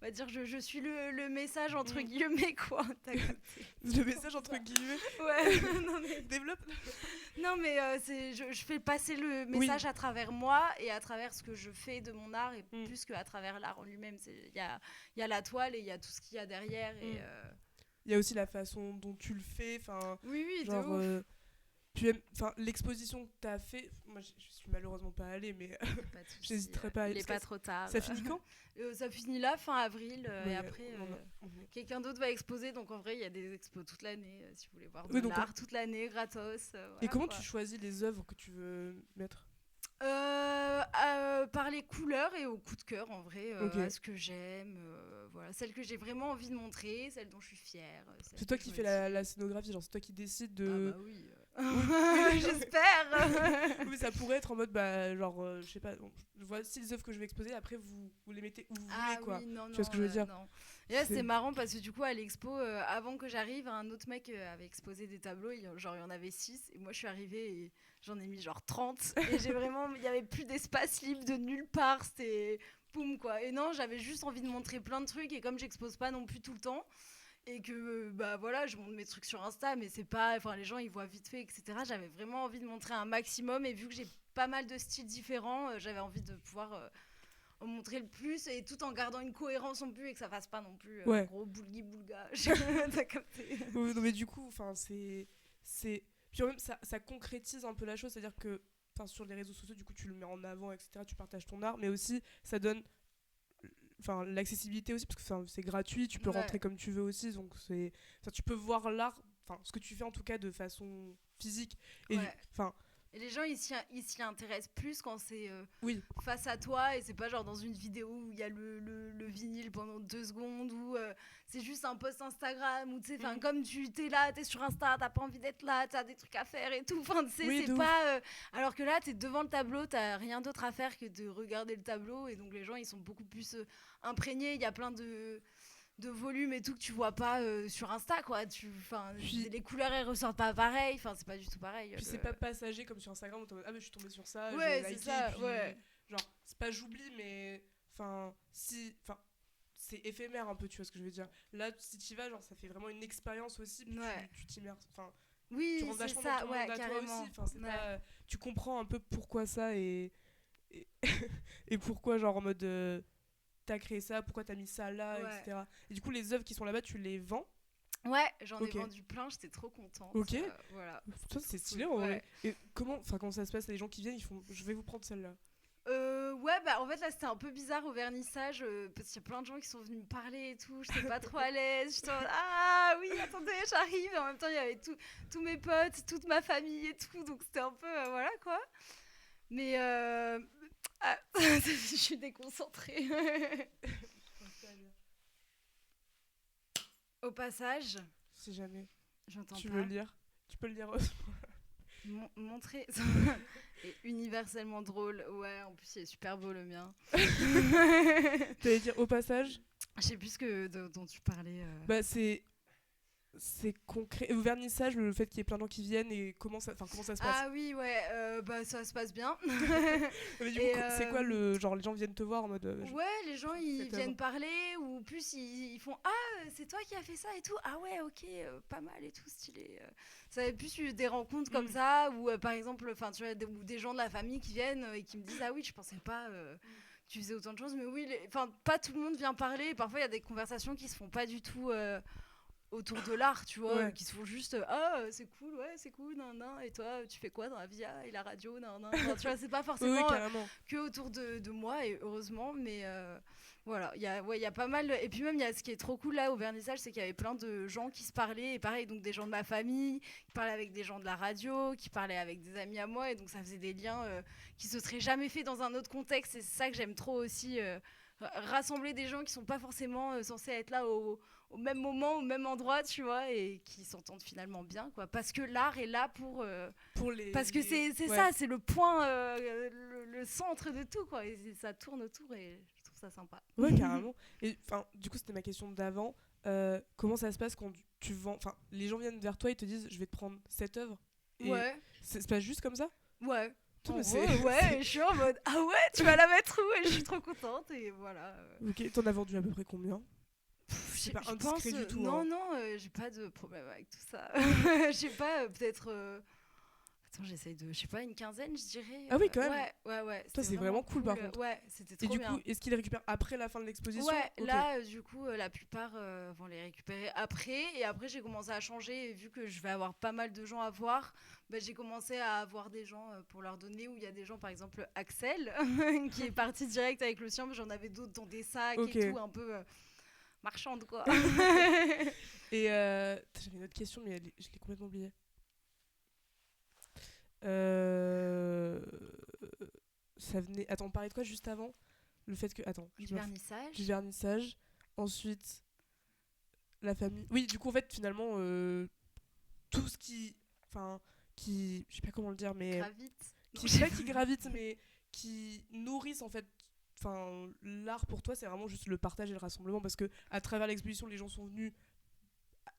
on va dire, je suis le message entre guillemets, quoi. Le message entre guillemets. Ouais, non mais... Développe. Non, mais je fais passer le message à travers moi et à travers ce que je fais de mon art, et plus qu'à travers l'art en lui-même. Il y a la toile et il y a tout ce qu'il y a derrière. Il y a aussi la façon dont tu le fais. Oui, genre, de ouf. Puis l'exposition que tu as fait, moi je suis malheureusement pas allée, mais j'hésiterai pas à aller. Il est pas trop tard. Ça finit quand? Ça finit là, fin avril, et après quelqu'un d'autre va exposer, donc en vrai il y a des expos toute l'année, si vous voulez voir de l'art toute l'année, gratos. Voilà, et comment tu choisis les œuvres que tu veux mettre? Par les couleurs et au coup de cœur, en vrai, à ce que j'aime, voilà, celles que j'ai vraiment envie de montrer, celles dont je suis fière. C'est toi qui fais la scénographie, genre c'est toi qui décides de... Ah bah oui. J'espère. Oui, mais ça pourrait être en mode, genre, je sais pas, voici les œuvres que je vais exposer, après vous les mettez où vous voulez, quoi. Oui, non, tu vois ce que je veux dire? Non. Et là, c'est marrant parce que du coup, à l'expo, avant que j'arrive, un autre mec avait exposé des tableaux, genre il y en avait 6, et moi je suis arrivée et j'en ai mis genre 30, et il y avait plus d'espace libre de nulle part, c'était boum, quoi. Et non, j'avais juste envie de montrer plein de trucs, et comme j'expose pas non plus tout le temps, et que voilà, je montre mes trucs sur Insta, mais c'est pas, enfin les gens ils voient vite fait, etc. J'avais vraiment envie de montrer un maximum, et vu que j'ai pas mal de styles différents, j'avais envie de pouvoir en montrer le plus, et tout en gardant une cohérence en plus, et que ça fasse pas non plus gros boulgui boulga. T'as capté? Oui, non, mais du coup, enfin c'est puis même ça concrétise un peu la chose, c'est-à-dire que sur les réseaux sociaux, du coup tu le mets en avant, etc. Tu partages ton art, mais aussi ça donne l'accessibilité aussi, parce que c'est gratuit, tu peux rentrer comme tu veux aussi, donc tu peux voir l'art, ce que tu fais en tout cas de façon physique, et et les gens ils s'y intéressent plus quand c'est face à toi, et c'est pas genre dans une vidéo où il y a le vinyle pendant 2 secondes, ou c'est juste un post Instagram, ou tu sais, comme t'es là, t'es sur Insta, t'as pas envie d'être là, t'as des trucs à faire et tout, tu sais, c'est pas alors que là t'es devant le tableau, t'as rien d'autre à faire que de regarder le tableau, et donc les gens ils sont beaucoup plus imprégnés, il y a plein de volume et tout que tu vois pas sur Insta, quoi. Les couleurs elles ressortent pas pareil, c'est pas du tout pareil. Puis c'est pas passager comme sur Instagram où t'es en mode, mais je suis tombée sur ça, ouais, j'ai liké, ça, puis genre c'est pas j'oublie, mais c'est éphémère un peu, tu vois ce que je veux dire. Là si t'y vas, genre ça fait vraiment une expérience aussi, puis tu t'immerses, oui, tu rentres vachement ça, dans ton monde à toi aussi, pas, tu comprends un peu pourquoi ça, et pourquoi genre en mode t'as créé ça, pourquoi t'as mis ça là, etc. Et du coup, les œuvres qui sont là-bas, tu les vends? Ouais, j'en ai vendu plein, j'étais trop contente. Ok. Voilà. Putain, c'est stylé en vrai. Et comment ça se passe? Les gens qui viennent, ils font, je vais vous prendre celle-là. En fait là c'était un peu bizarre au vernissage, parce qu'il y a plein de gens qui sont venus me parler et tout, j'étais pas trop à l'aise, j'étais en mode, ah oui attendez j'arrive, et en même temps il y avait tous mes potes, toute ma famille et tout, donc c'était un peu voilà quoi. Mais je suis déconcentrée. Au passage, si jamais j'entends tu pas. veux le lire, tu peux le lire. Montrer est universellement drôle. Ouais, en plus il est super beau le mien. T'allais dire au passage. Je sais plus dont tu parlais. Bah c'est concret. Au vernissage, le fait qu'il y ait plein de gens qui viennent et comment ça se passe. Ah oui, ouais, bah ça se passe bien. Mais du coup, c'est quoi le genre, les gens viennent te voir en mode ouais, les gens ils viennent parler ou plus ils font c'est toi qui as fait ça et tout. Ah ouais, ok, pas mal et tout, stylé. Ça avait plus eu des rencontres comme ça ou par exemple, enfin tu vois, des gens de la famille qui viennent et qui me disent ah oui, je pensais pas. Tu faisais autant de choses, mais oui, enfin pas tout le monde vient parler. Parfois il y a des conversations qui se font pas du tout. Autour de l'art, tu vois, qui se font juste c'est cool, nan, nan, et toi tu fais quoi dans la vie, et la radio, nan, nan. Enfin, tu vois, c'est pas forcément que autour de moi, et heureusement, mais voilà, il y a pas mal, et puis même il y a ce qui est trop cool là au vernissage, c'est qu'il y avait plein de gens qui se parlaient, et pareil, donc des gens de ma famille qui parlaient avec des gens de la radio, qui parlaient avec des amis à moi, et donc ça faisait des liens qui se seraient jamais fait dans un autre contexte, et c'est ça que j'aime trop aussi, rassembler des gens qui sont pas forcément censés être là au même moment, au même endroit, tu vois, et qui s'entendent finalement bien, quoi. Parce que l'art est là pour les... Parce que c'est ça, c'est le point, le centre de tout, quoi. Et ça tourne autour et je trouve ça sympa. Ouais, carrément. Et du coup, c'était ma question d'avant. Comment ça se passe quand tu vends... Enfin, les gens viennent vers toi et te disent, je vais te prendre cette œuvre. Et ça se passe juste comme ça ? Ouais. Ouais, je suis en mode ah ouais, tu vas la mettre où ? Et je suis trop contente et voilà. Ok, t'en as vendu à peu près combien ? C'est pas indiscret du tout. Non, j'ai pas de problème avec tout ça. Je sais pas, peut-être. Attends, j'essaye de. Je sais pas, une quinzaine, je dirais. Ah oui, quand même. Ouais. Toi, c'est vraiment cool par contre. Ouais, c'était trop bien. Et du coup, est-ce qu'ils les récupèrent après la fin de l'exposition ? Ouais, là, du coup, la plupart vont les récupérer après. Et après, j'ai commencé à changer. Et vu que je vais avoir pas mal de gens à voir, bah, j'ai commencé à avoir des gens pour leur donner. Où il y a des gens, par exemple, Axel, qui est parti direct avec le sien. Mais j'en avais d'autres dans des sacs et tout, un peu. Marchande quoi. Et j'avais une autre question mais je l'ai complètement oubliée. Ça venait. Attends, on parlait de quoi juste avant ? Le fait que du vernissage. Du vernissage. Ensuite la famille. Oui, du coup en fait finalement tout ce qui je sais pas comment le dire mais gravite. Qui gravite mais qui nourrissent en fait. Enfin, l'art pour toi c'est vraiment juste le partage et le rassemblement parce que à travers l'exposition les gens sont venus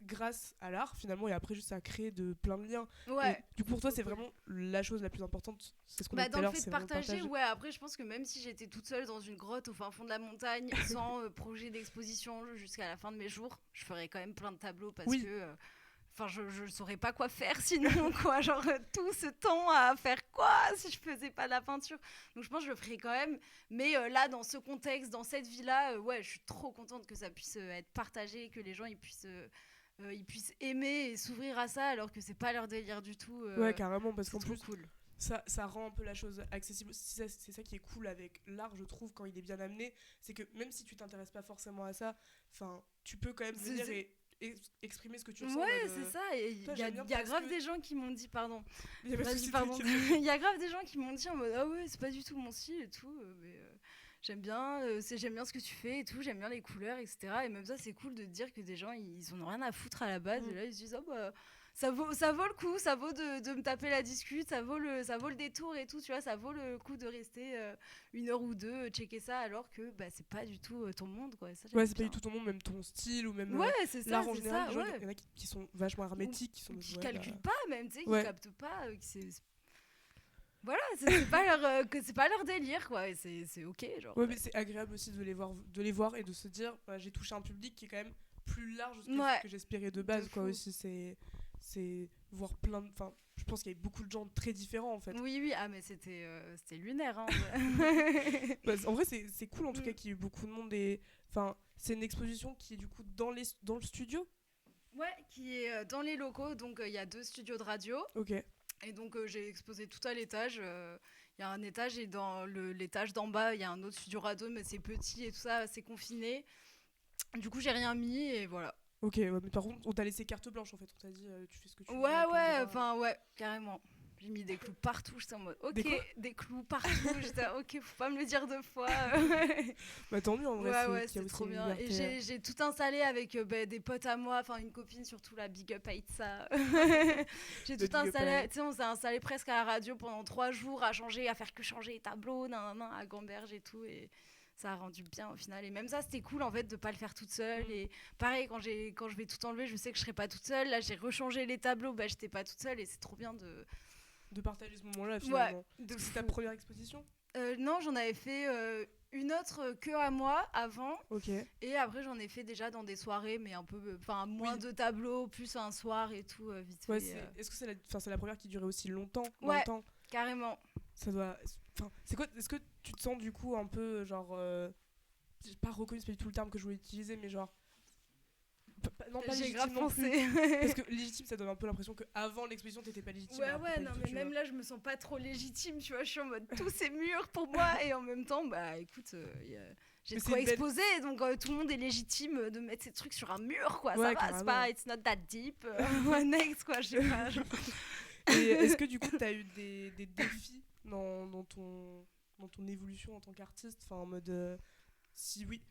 grâce à l'art finalement et après juste ça a créé de plein de liens. Ouais. Et, du coup pour toi c'est vraiment la chose la plus importante, c'est ce qu'on a dit tout à l'heure, c'est dans le fait de partager. Ouais, après je pense que même si j'étais toute seule dans une grotte au fin fond de la montagne sans projet d'exposition jusqu'à la fin de mes jours, je ferais quand même plein de tableaux parce que enfin, je saurais pas quoi faire sinon, quoi. Genre, tout ce temps à faire quoi si je faisais pas de la peinture. Donc, je pense que je le ferais quand même. Mais là, dans ce contexte, dans cette vie-là, ouais, je suis trop contente que ça puisse être partagé, que les gens ils puissent aimer et s'ouvrir à ça alors que c'est pas leur délire du tout. Ouais, carrément, parce qu'en plus, cool. Ça rend un peu la chose accessible. C'est ça qui est cool avec l'art, je trouve, quand il est bien amené. C'est que même si tu t'intéresses pas forcément à ça, tu peux quand même venir et exprimer ce que tu ressens. Ouais, c'est ça. Il y a grave des gens qui m'ont dit, pardon. Il y a grave des gens qui m'ont dit en mode ah ouais, c'est pas du tout mon style et tout. Mais j'aime bien ce que tu fais et tout, j'aime bien les couleurs, etc. Et même ça, c'est cool de dire que des gens ils en ont rien à foutre à la base. Et là, ils se disent oh bah. Ça vaut le coup, ça vaut de me taper la discute, ça vaut le détour et tout, tu vois, ça vaut le coup de rester 1 heure ou 2, checker ça, alors que bah, c'est pas du tout ton monde, quoi. Ça, ouais, c'est pas du tout ton monde, même ton style, ou même l'art en général. Il y en a qui sont vachement hermétiques, qui calculent pas, même, tu sais, qui captent pas, voilà, c'est pas leur délire, quoi, et c'est ok, genre. Ouais, mais c'est agréable aussi de les voir et de se dire, j'ai touché un public qui est quand même plus large que ce que j'espérais de base, quoi, aussi, c'est voir plein de... Enfin, je pense qu'il y avait beaucoup de gens très différents, en fait. Oui, mais c'était lunaire, hein. Bah, en vrai, c'est cool, en tout cas, qu'il y ait eu beaucoup de monde. Enfin, c'est une exposition qui est, du coup, dans le studio ? Ouais, qui est dans les locaux, donc il y a 2 studios de radio. Ok. Et donc, j'ai exposé tout à l'étage. Il y a un étage, et dans l'étage d'en bas, il y a un autre studio radio, mais c'est petit et tout ça, c'est confiné. Du coup, j'ai rien mis, et voilà. Ok, mais par contre, on t'a laissé carte blanche en fait, on t'a dit tu fais ce que tu veux. Ouais, carrément. J'ai mis des clous partout, j'étais en mode ok, Des clous partout, j'étais ok, faut pas me le dire 2 fois. Bah tant mieux en vrai, Ouais, qu'il y a c'était trop aussi une bien. Et liberté. j'ai tout installé avec des potes à moi, enfin une copine surtout, la big up Aïtsa. J'ai Le tout big up à installé, elle. tu sais, on s'est installé presque à la radio pendant 3 jours à changer, à faire que changer les tableaux, à Gamberge et tout. Et ça a rendu bien au final. Et même ça, c'était cool en fait de pas le faire toute seule. Et pareil, quand je vais tout enlever, je sais que je serai pas toute seule. Là, j'ai rechangé les tableaux, bah j'étais pas toute seule et c'est trop bien De partager ce moment-là Ouais, finalement. de C'est ta fou. première exposition? Non, j'en avais fait une autre que à moi avant. Ok. Et après, j'en ai fait déjà dans des soirées, mais un peu. Enfin, moins Oui. de tableaux, plus un soir et tout, vite Ouais, fait. est-ce que c'est la première qui durait aussi longtemps dans le Ouais, temps? carrément. Ça doit. Enfin, c'est quoi? Est-ce que tu te sens du coup un peu genre. J'ai pas reconnu, c'est pas du tout le terme que je voulais utiliser, mais genre. Non, pas J'ai légitime grave non plus. pensé. Parce que légitime, ça donne un peu l'impression qu'avant l'exposition, t'étais pas légitime. Ouais, alors que ouais, pas non, du tout, mais tu même vois. là, je me sens pas trop légitime, tu vois. Je suis en mode tous ces murs pour moi. Et en même temps, bah écoute, j'ai Mais de c'est quoi une belle- exposer. Donc tout le monde est légitime de mettre ses trucs sur un mur, quoi. Ouais, Ça va, c'est carrément. pas. It's not that deep. Next, quoi, je sais pas. Genre. Et est-ce que du coup, t'as eu des défis dans ton évolution en tant qu'artiste? Enfin, en mode. Si oui.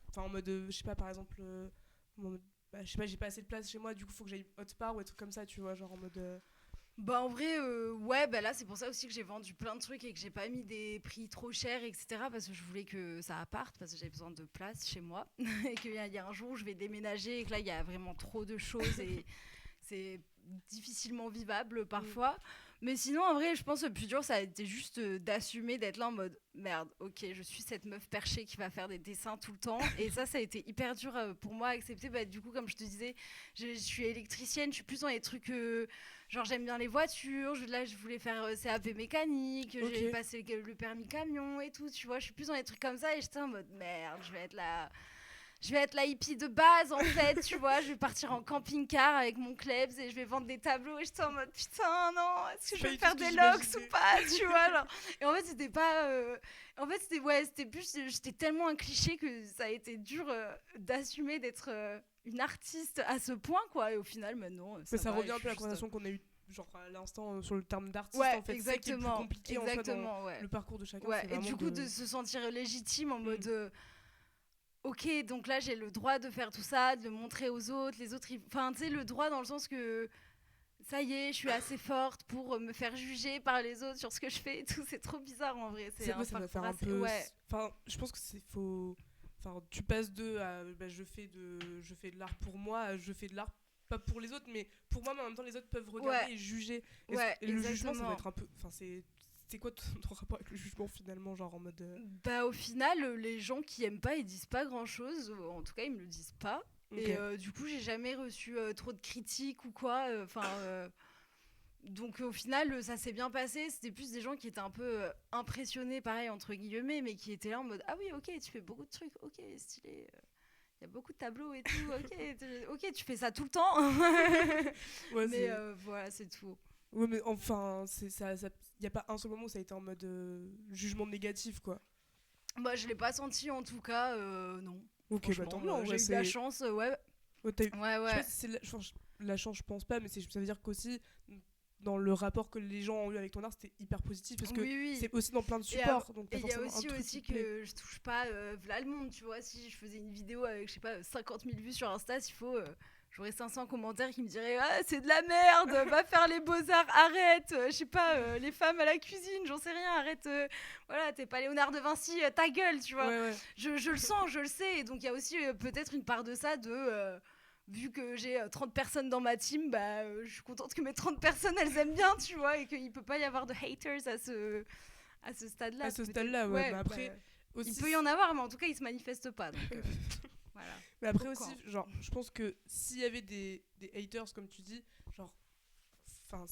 Enfin, en mode. Je sais pas, par exemple. En mode, bah, je sais pas, j'ai pas assez de place chez moi, du coup, faut que j'aille autre part ou des trucs comme ça, tu vois, genre en mode. Bah en vrai, ouais, bah là c'est pour ça aussi que j'ai vendu plein de trucs et que j'ai pas mis des prix trop chers, etc. Parce que je voulais que ça parte, parce que j'avais besoin de place chez moi. Et qu'il y a un jour où je vais déménager et que là il y a vraiment trop de choses et c'est difficilement vivable parfois. Mais sinon, en vrai, je pense que le plus dur, ça a été juste d'assumer, d'être là en mode merde, ok, je suis cette meuf perchée qui va faire des dessins tout le temps. Et ça a été hyper dur pour moi à accepter. Bah, du coup, comme je te disais, je suis électricienne, je suis plus dans les trucs. Genre, j'aime bien les voitures. Là, je voulais faire CAP mécanique, Ok. j'ai passé le permis camion et tout. Tu vois, je suis plus dans les trucs comme ça. Et j'étais en mode merde, je vais être la hippie de base en fait, tu vois, je vais partir en camping-car avec mon klebs et je vais vendre des tableaux et j'étais en mode putain non, est-ce que je vais faire des locks ou pas, tu vois, genre. Et en fait c'était pas, en fait c'était plus, j'étais tellement un cliché que ça a été dur d'assumer d'être une artiste à ce point quoi, et au final maintenant Mais ça va, revient je un peu suis à la juste, conversation qu'on a eue genre à l'instant sur le terme d'artiste ouais, en fait, c'est ça qui est le plus compliqué en soi dans ouais. le parcours de chacun, Ouais, c'est et vraiment du coup de se sentir légitime en mode ok, donc là j'ai le droit de faire tout ça, de le montrer aux autres, les autres, enfin tu sais le droit dans le sens que ça y est, je suis assez forte pour me faire juger par les autres sur ce que je fais et tout, c'est trop bizarre en vrai, c'est un ça doit faire parcours un assez... peu Ouais, enfin je pense que c'est faux, enfin tu passes de à bah, je fais de l'art pour moi à je fais de l'art pas pour les autres mais pour moi mais en même temps les autres peuvent regarder ouais, et juger. ouais, Et le jugement ça doit exactement. être un peu enfin c'est quoi ton rapport avec le jugement finalement genre en mode Bah au final, les gens qui aiment pas, ils disent pas grand-chose, en tout cas ils me le disent pas. ok. Et du coup, j'ai jamais reçu trop de critiques ou quoi. Enfin, donc au final, ça s'est bien passé. C'était plus des gens qui étaient un peu impressionnés, pareil entre guillemets, mais qui étaient là en mode ah oui, ok, tu fais beaucoup de trucs, ok, stylé. Il y a beaucoup de tableaux et tout, ok, tu fais ça tout le temps. Ouais, Mais voilà, c'est tout. ouais mais enfin c'est ça y a pas un seul moment où ça a été en mode jugement négatif quoi. Bah, je l'ai pas senti en tout cas, non. Ok, bah Franchement, tant mieux en vrai. j'ai eu de la chance, ouais. Ouais, t'as eu- Ouais, Je sais pas ouais. si c'est la chance, je pense pas, mais ça veut dire qu'aussi, dans le rapport que les gens ont eu avec ton art, c'était hyper positif parce que Oui, oui. c'est aussi dans plein de supports. Donc Et t'as il y a forcément un truc aussi qui te plaît. que je touche pas v'là le monde, tu vois. Si je faisais une vidéo avec, je sais pas, 50 000 vues sur Insta, s'il faut, j'aurais 500 commentaires qui me diraient ah, c'est de la merde, va faire les beaux-arts, arrête, je sais pas, les femmes à la cuisine, j'en sais rien, arrête, voilà, t'es pas Léonard de Vinci, ta gueule, tu vois. Ouais, ouais. Je le sens, je le sais. Et donc il y a aussi peut-être une part de ça de. Vu que j'ai 30 personnes dans ma team, bah, je suis contente que mes 30 personnes elles aiment bien, tu vois, et qu'il peut pas y avoir de haters à ce stade-là. À ce peut-être. stade-là, ouais. Mais après, bah, aussi. il peut y en avoir, mais en tout cas, ils se manifestent pas. Donc, voilà. Mais après Pourquoi aussi, genre, je pense que s'il y avait des haters, comme tu dis, genre, enfin,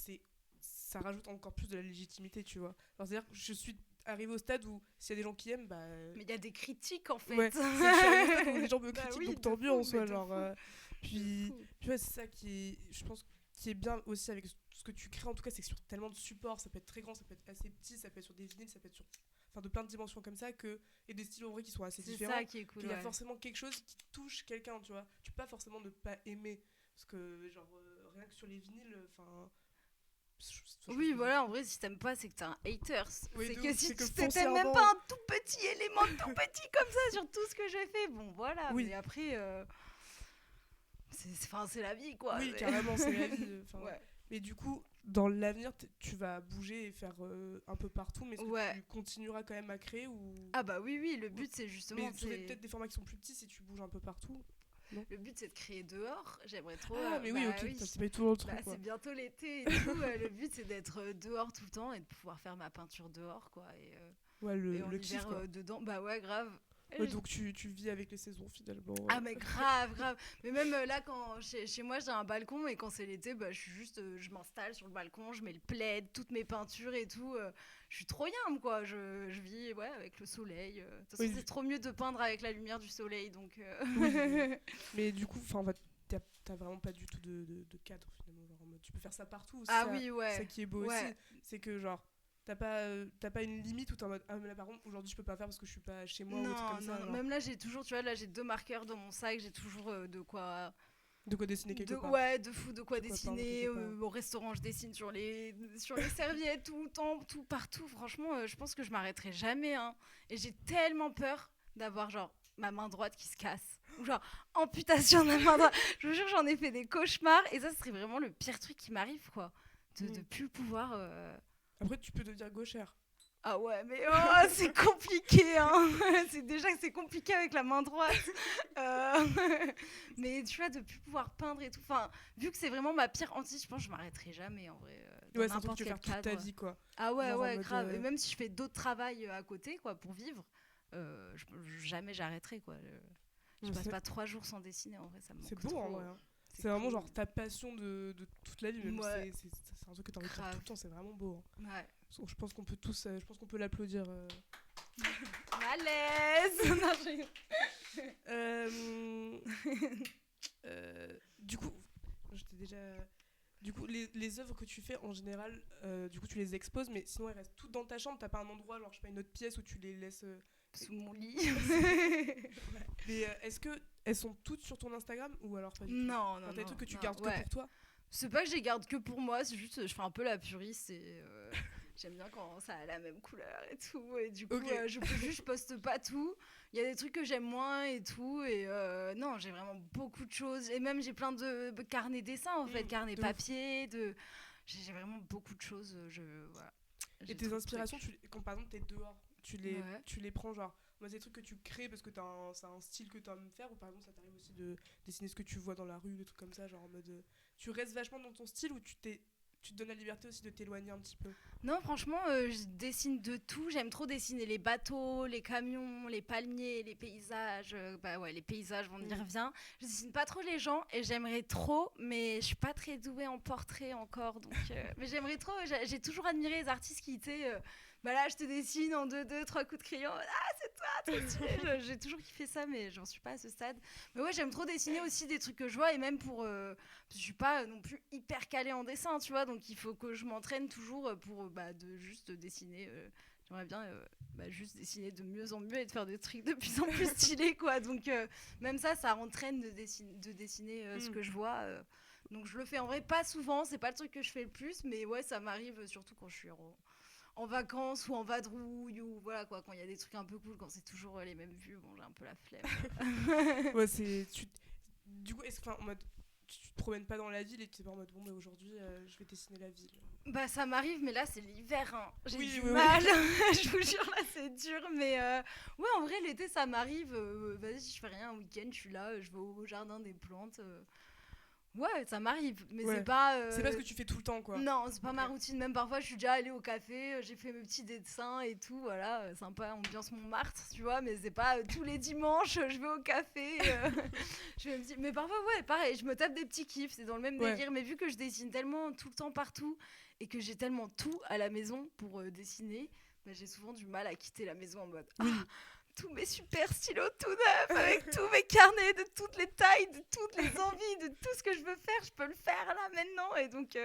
ça rajoute encore plus de la légitimité, tu vois. Alors, c'est-à-dire que je suis arrivée au stade où s'il y a des gens qui aiment, bah. Mais il y a des critiques en fait. Ouais, je suis arrivée au stade où les gens me Bah critiquent, oui, donc tant de mieux fou, en soi, mais de genre. fou. Puis, De fou. tu vois, c'est ça je pense, qui est bien aussi avec ce que tu crées, en tout cas, c'est que sur tellement de supports, ça peut être très grand, ça peut être assez petit, ça peut être sur des vinyles, ça peut être sur. Enfin, de plein de dimensions comme ça, et des styles en vrai qui sont assez C'est différents. ça qui est cool. Qu'il y a Ouais. forcément quelque chose qui touche quelqu'un, tu vois. Tu peux pas forcément ne pas aimer. Parce que, genre, rien que sur les vinyles, enfin. Ça, je Oui, pense que- voilà, en vrai, si t'aimes pas, c'est que t'es un hater. Oui, C'est de que ouf, si c'est que tu t'aimes même foncièrement- pas un tout petit élément, tout petit comme ça sur tout ce que j'ai fait, bon, voilà. Oui. Mais après, c'est la vie, quoi. Oui, mais- carrément, c'est la vie. Enfin, Ouais. Mais du coup, dans l'avenir, tu vas bouger et faire un peu partout, mais est-ce que Ouais. tu continueras quand même à créer ou... Ah bah oui, le but, c'est justement... Mais tu aurais c'est- peut-être des formats qui sont plus petits si tu bouges un peu partout. Le but, c'est de créer dehors. J'aimerais trop... Ah, mais oui, bah ok, oui. c'est pas tout dans le truc, Bah, quoi. c'est bientôt l'été et tout. Le but, c'est d'être dehors tout le temps et de pouvoir faire ma peinture dehors, quoi. Ouais, Et en le hiver, kiff, quoi. dedans. Bah ouais, grave. Ouais, donc tu vis avec les saisons, finalement. Ah mais grave. Mais même là, quand chez moi, j'ai un balcon et quand c'est l'été, bah, je suis juste... je m'installe sur le balcon, je mets le plaid, toutes mes peintures et tout. Je suis trop yam, quoi. Je vis avec le soleil. De toute façon, Oui, c'est trop mieux de peindre avec la lumière du soleil, donc... Oui. Mais du coup, t'as vraiment pas du tout de cadre, finalement. Genre, en mode, tu peux faire ça partout. Ah ça, oui, ouais. ça qui est beau Ouais. aussi, c'est que genre... T'as pas une limite où t'es en mode ah mais là par contre aujourd'hui je peux pas faire parce que je suis pas chez moi ou des trucs comme ça, genre. Même là, j'ai toujours, tu vois, là, j'ai 2 marqueurs dans mon sac, j'ai toujours de quoi... De quoi dessiner quelque part. Ouais, de fou, de quoi De quoi dessiner. peindre quelque part. Au restaurant, je dessine sur les serviettes tout le temps, tout partout. Franchement, je pense que je m'arrêterai jamais. Hein. Et j'ai tellement peur d'avoir genre ma main droite qui se casse. Ou genre amputation de la main droite. Je vous jure, j'en ai fait des cauchemars. Et ça, ce serait vraiment le pire truc qui m'arrive, quoi. De plus pouvoir... Après tu peux devenir gauchère. Ah ouais, mais c'est compliqué, hein. C'est déjà que c'est compliqué avec la main droite. Mais tu vois, de plus pouvoir peindre et tout. Enfin, vu que c'est vraiment ma pire hantise, je pense que je m'arrêterai jamais en vrai. Dans Ouais, c'est un truc que n'importe tu veux quel faire toute ta cadre. vie quoi. Ah ouais, Genre en ouais, mode, grave. Et même si je fais d'autres travails à côté, quoi, pour vivre, jamais j'arrêterai, quoi. Je passe pas 3 jours sans dessiner, en vrai, ça me manque C'est beau trop. en vrai. Hein. C'est vraiment cool. genre ta passion de toute la vie. Même Ouais. c'est un truc que t'as envie de faire tout le temps. C'est vraiment beau. Hein. Ouais. Je pense qu'on peut tous, je pense qu'on peut l'applaudir. Malaise. Non, Du coup, j'étais déjà. Du coup, les œuvres que tu fais en général, du coup, tu les exposes, mais sinon elles restent toutes dans ta chambre. T'as pas un endroit, genre je sais pas, une autre pièce où tu les laisses. Sous mon lit. Mais est-ce que elles sont toutes sur ton Instagram ou alors pas du tout? Non, Enfin, non. t'as des trucs que tu non, gardes ouais. que pour toi? C'est pas que je les garde que pour moi, c'est juste je fais un peu la puriste et j'aime bien quand ça a la même couleur et tout. Et du coup, Ok. je poste pas tout. Il y a des trucs que j'aime moins et tout. Et non, j'ai vraiment beaucoup de choses. Et même j'ai plein de carnets dessins en fait, carnets de ouf. papier. J'ai vraiment beaucoup de choses. Voilà. J'ai Et tes trop de inspirations, trucs. quand par exemple t'es dehors, Ouais. tu les prends genre. Moi, c'est des trucs que tu crées parce que c'est un style que tu aimes faire, ou par exemple ça t'arrive aussi de dessiner ce que tu vois dans la rue, des trucs comme ça, genre en mode. Tu restes vachement dans ton style ou tu te donnes la liberté aussi de t'éloigner un petit peu? Non, franchement, je dessine de tout. J'aime trop dessiner les bateaux, les camions, les palmiers, les paysages. Bah ouais, les paysages, on y revient. Je dessine pas trop les gens et j'aimerais trop, mais je suis pas très douée en portrait encore. Donc, mais j'aimerais trop. J'ai toujours admiré les artistes qui étaient. Bah là, je te dessine en 2, 3 coups de crayon. Ah, c'est toi, trop stylé. J'ai toujours kiffé ça, mais j'en suis pas à ce stade. Mais ouais, j'aime trop dessiner aussi des trucs que je vois et même pour. Je suis pas non plus hyper calée en dessin, tu vois, donc il faut que je m'entraîne toujours pour de juste dessiner. J'aimerais bien juste dessiner de mieux en mieux et de faire des trucs de plus en plus stylés, quoi. Donc même ça entraîne de dessiner ce que je vois. Donc je le fais en vrai pas souvent, c'est pas le truc que je fais le plus, mais ouais, ça m'arrive surtout quand je suis en vacances ou en vadrouille ou voilà quoi, quand il y a des trucs un peu cool, quand c'est toujours les mêmes vues, bon j'ai un peu la flemme. Ouais, du coup, est-ce que en mode tu te promènes pas dans la ville et tu es pas en mode bon mais aujourd'hui je vais dessiner la ville? Bah ça m'arrive, mais là c'est l'hiver, hein. J'ai Oui, du oui, mal, je vous jure là c'est dur, mais ouais en vrai l'été ça m'arrive, vas-y je fais rien un week-end, je suis là, je vais au jardin des plantes, ouais ça m'arrive, mais Ouais. c'est pas... C'est pas ce que tu fais tout le temps quoi. Non, c'est pas ma Ok. routine, même parfois je suis déjà allée au café, j'ai fait mes petits dessins et tout, voilà, sympa, ambiance Montmartre, tu vois, mais c'est pas tous les dimanches, je vais au café, je fais mais parfois ouais, pareil, je me tape des petits kiffs, c'est dans le même Ouais. délire, mais vu que je dessine tellement tout le temps partout et que j'ai tellement tout à la maison pour dessiner, bah, j'ai souvent du mal à quitter la maison en mode Oui. tous mes super stylos tout neufs, avec tous mes carnets de toutes les tailles, de toutes les envies, de tout ce que je veux faire, je peux le faire là maintenant. Et donc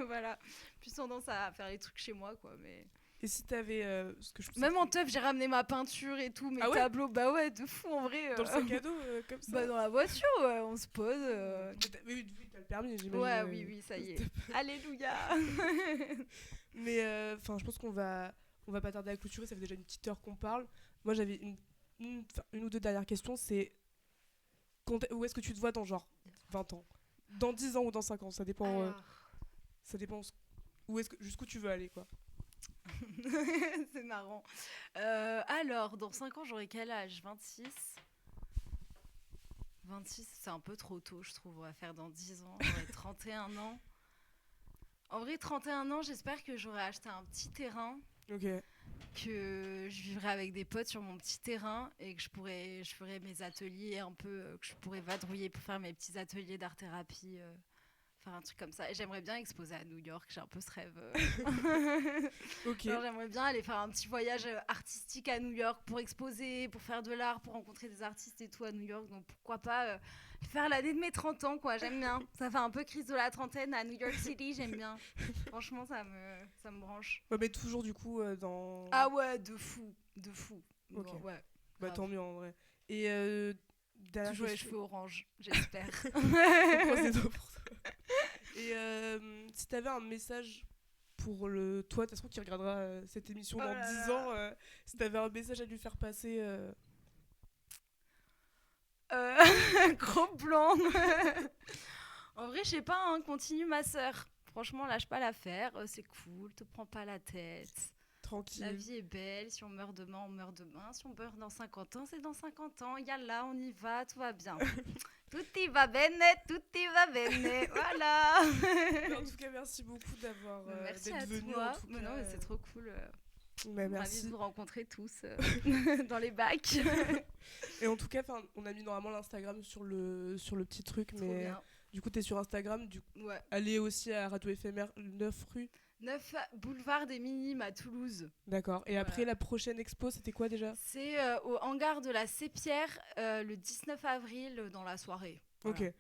voilà, plus tendance à faire les trucs chez moi, quoi. Mais Et si t'avais ce que je Même en teuf, j'ai ramené ma peinture et tout, mes Ah ouais tableaux. Bah ouais, de fou en vrai. dans le sac à dos comme ça. Bah dans la voiture, ouais, on se pose. Oui, t'as le permis, j'imagine. Ouais, oui, ça y est. Alléluia. Mais enfin, je pense on va pas tarder à clôturer. Ça fait déjà une petite heure qu'on parle. Moi, j'avais une ou deux dernières questions. C'est où est-ce que tu te vois dans genre 20 ans, dans 10 ans ou dans 5 ans, ça dépend. Alors. Ça dépend où est-ce que jusqu'où tu veux aller quoi. C'est marrant. Alors, dans 5 ans, j'aurai quel âge? 26. 26, c'est un peu trop tôt, je trouve. On va faire dans 10 ans. J'aurai 31 ans. En vrai, 31 ans, j'espère que j'aurai acheté un petit terrain. Ok. Que je vivrai avec des potes sur mon petit terrain et que je ferai mes ateliers un peu, que je pourrais vadrouiller pour faire mes petits ateliers d'art-thérapie. Faire un truc comme ça. Et j'aimerais bien exposer à New York, j'ai un peu ce rêve. Ok. Alors, j'aimerais bien aller faire un petit voyage artistique à New York pour exposer, pour faire de l'art, pour rencontrer des artistes et tout à New York. Donc pourquoi pas faire l'année de mes 30 ans, quoi. J'aime bien. Ça fait un peu crise de la trentaine à New York City, j'aime bien. Franchement, ça me branche. Ouais, mais toujours du coup dans. Ah ouais, de fou, de fou. Ok. Bon, ouais. Bah grave. tant mieux en vrai. Et dernière Toujours les question. cheveux orange, j'espère. On croise les doigts pour toi. Et si t'avais un message pour toi, de toute façon qui regardera cette émission Oh dans là 10 là. ans, si t'avais un message à lui faire passer. Gros blanc. En vrai, je sais pas, hein, continue ma sœur. Franchement, lâche pas l'affaire, c'est cool, te prends pas la tête. Tranquille. La vie est belle, si on meurt demain, on meurt demain. Si on meurt dans 50 ans, c'est dans 50 ans. Yalla, on y va, tout va bien. Tutti va bene, tutti va bene. Voilà. Mais en tout cas, merci beaucoup d'avoir Merci d'être à venu. toi. En tout Mais cas, non, mais c'est trop cool. mais Ravi merci. de vous rencontrer tous dans les bacs. Et en tout cas, on a mis normalement l'Instagram sur le petit truc, Trop mais bien. du coup, t'es sur Instagram. Ouais. Allez aussi à Radio Éphémère, 9 rue. 9 boulevard des Minimes à Toulouse. D'accord. Et après, la prochaine expo, c'était quoi déjà? C'est au hangar de la Sépierre le 19 avril dans la soirée. Voilà. Ok.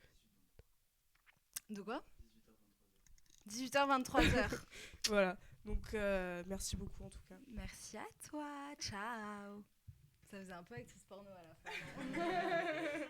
De quoi? 18h, 23h. Voilà. Donc, merci beaucoup en tout cas. Merci à toi. Ciao. Ça faisait un peu avec ce porno à la fin.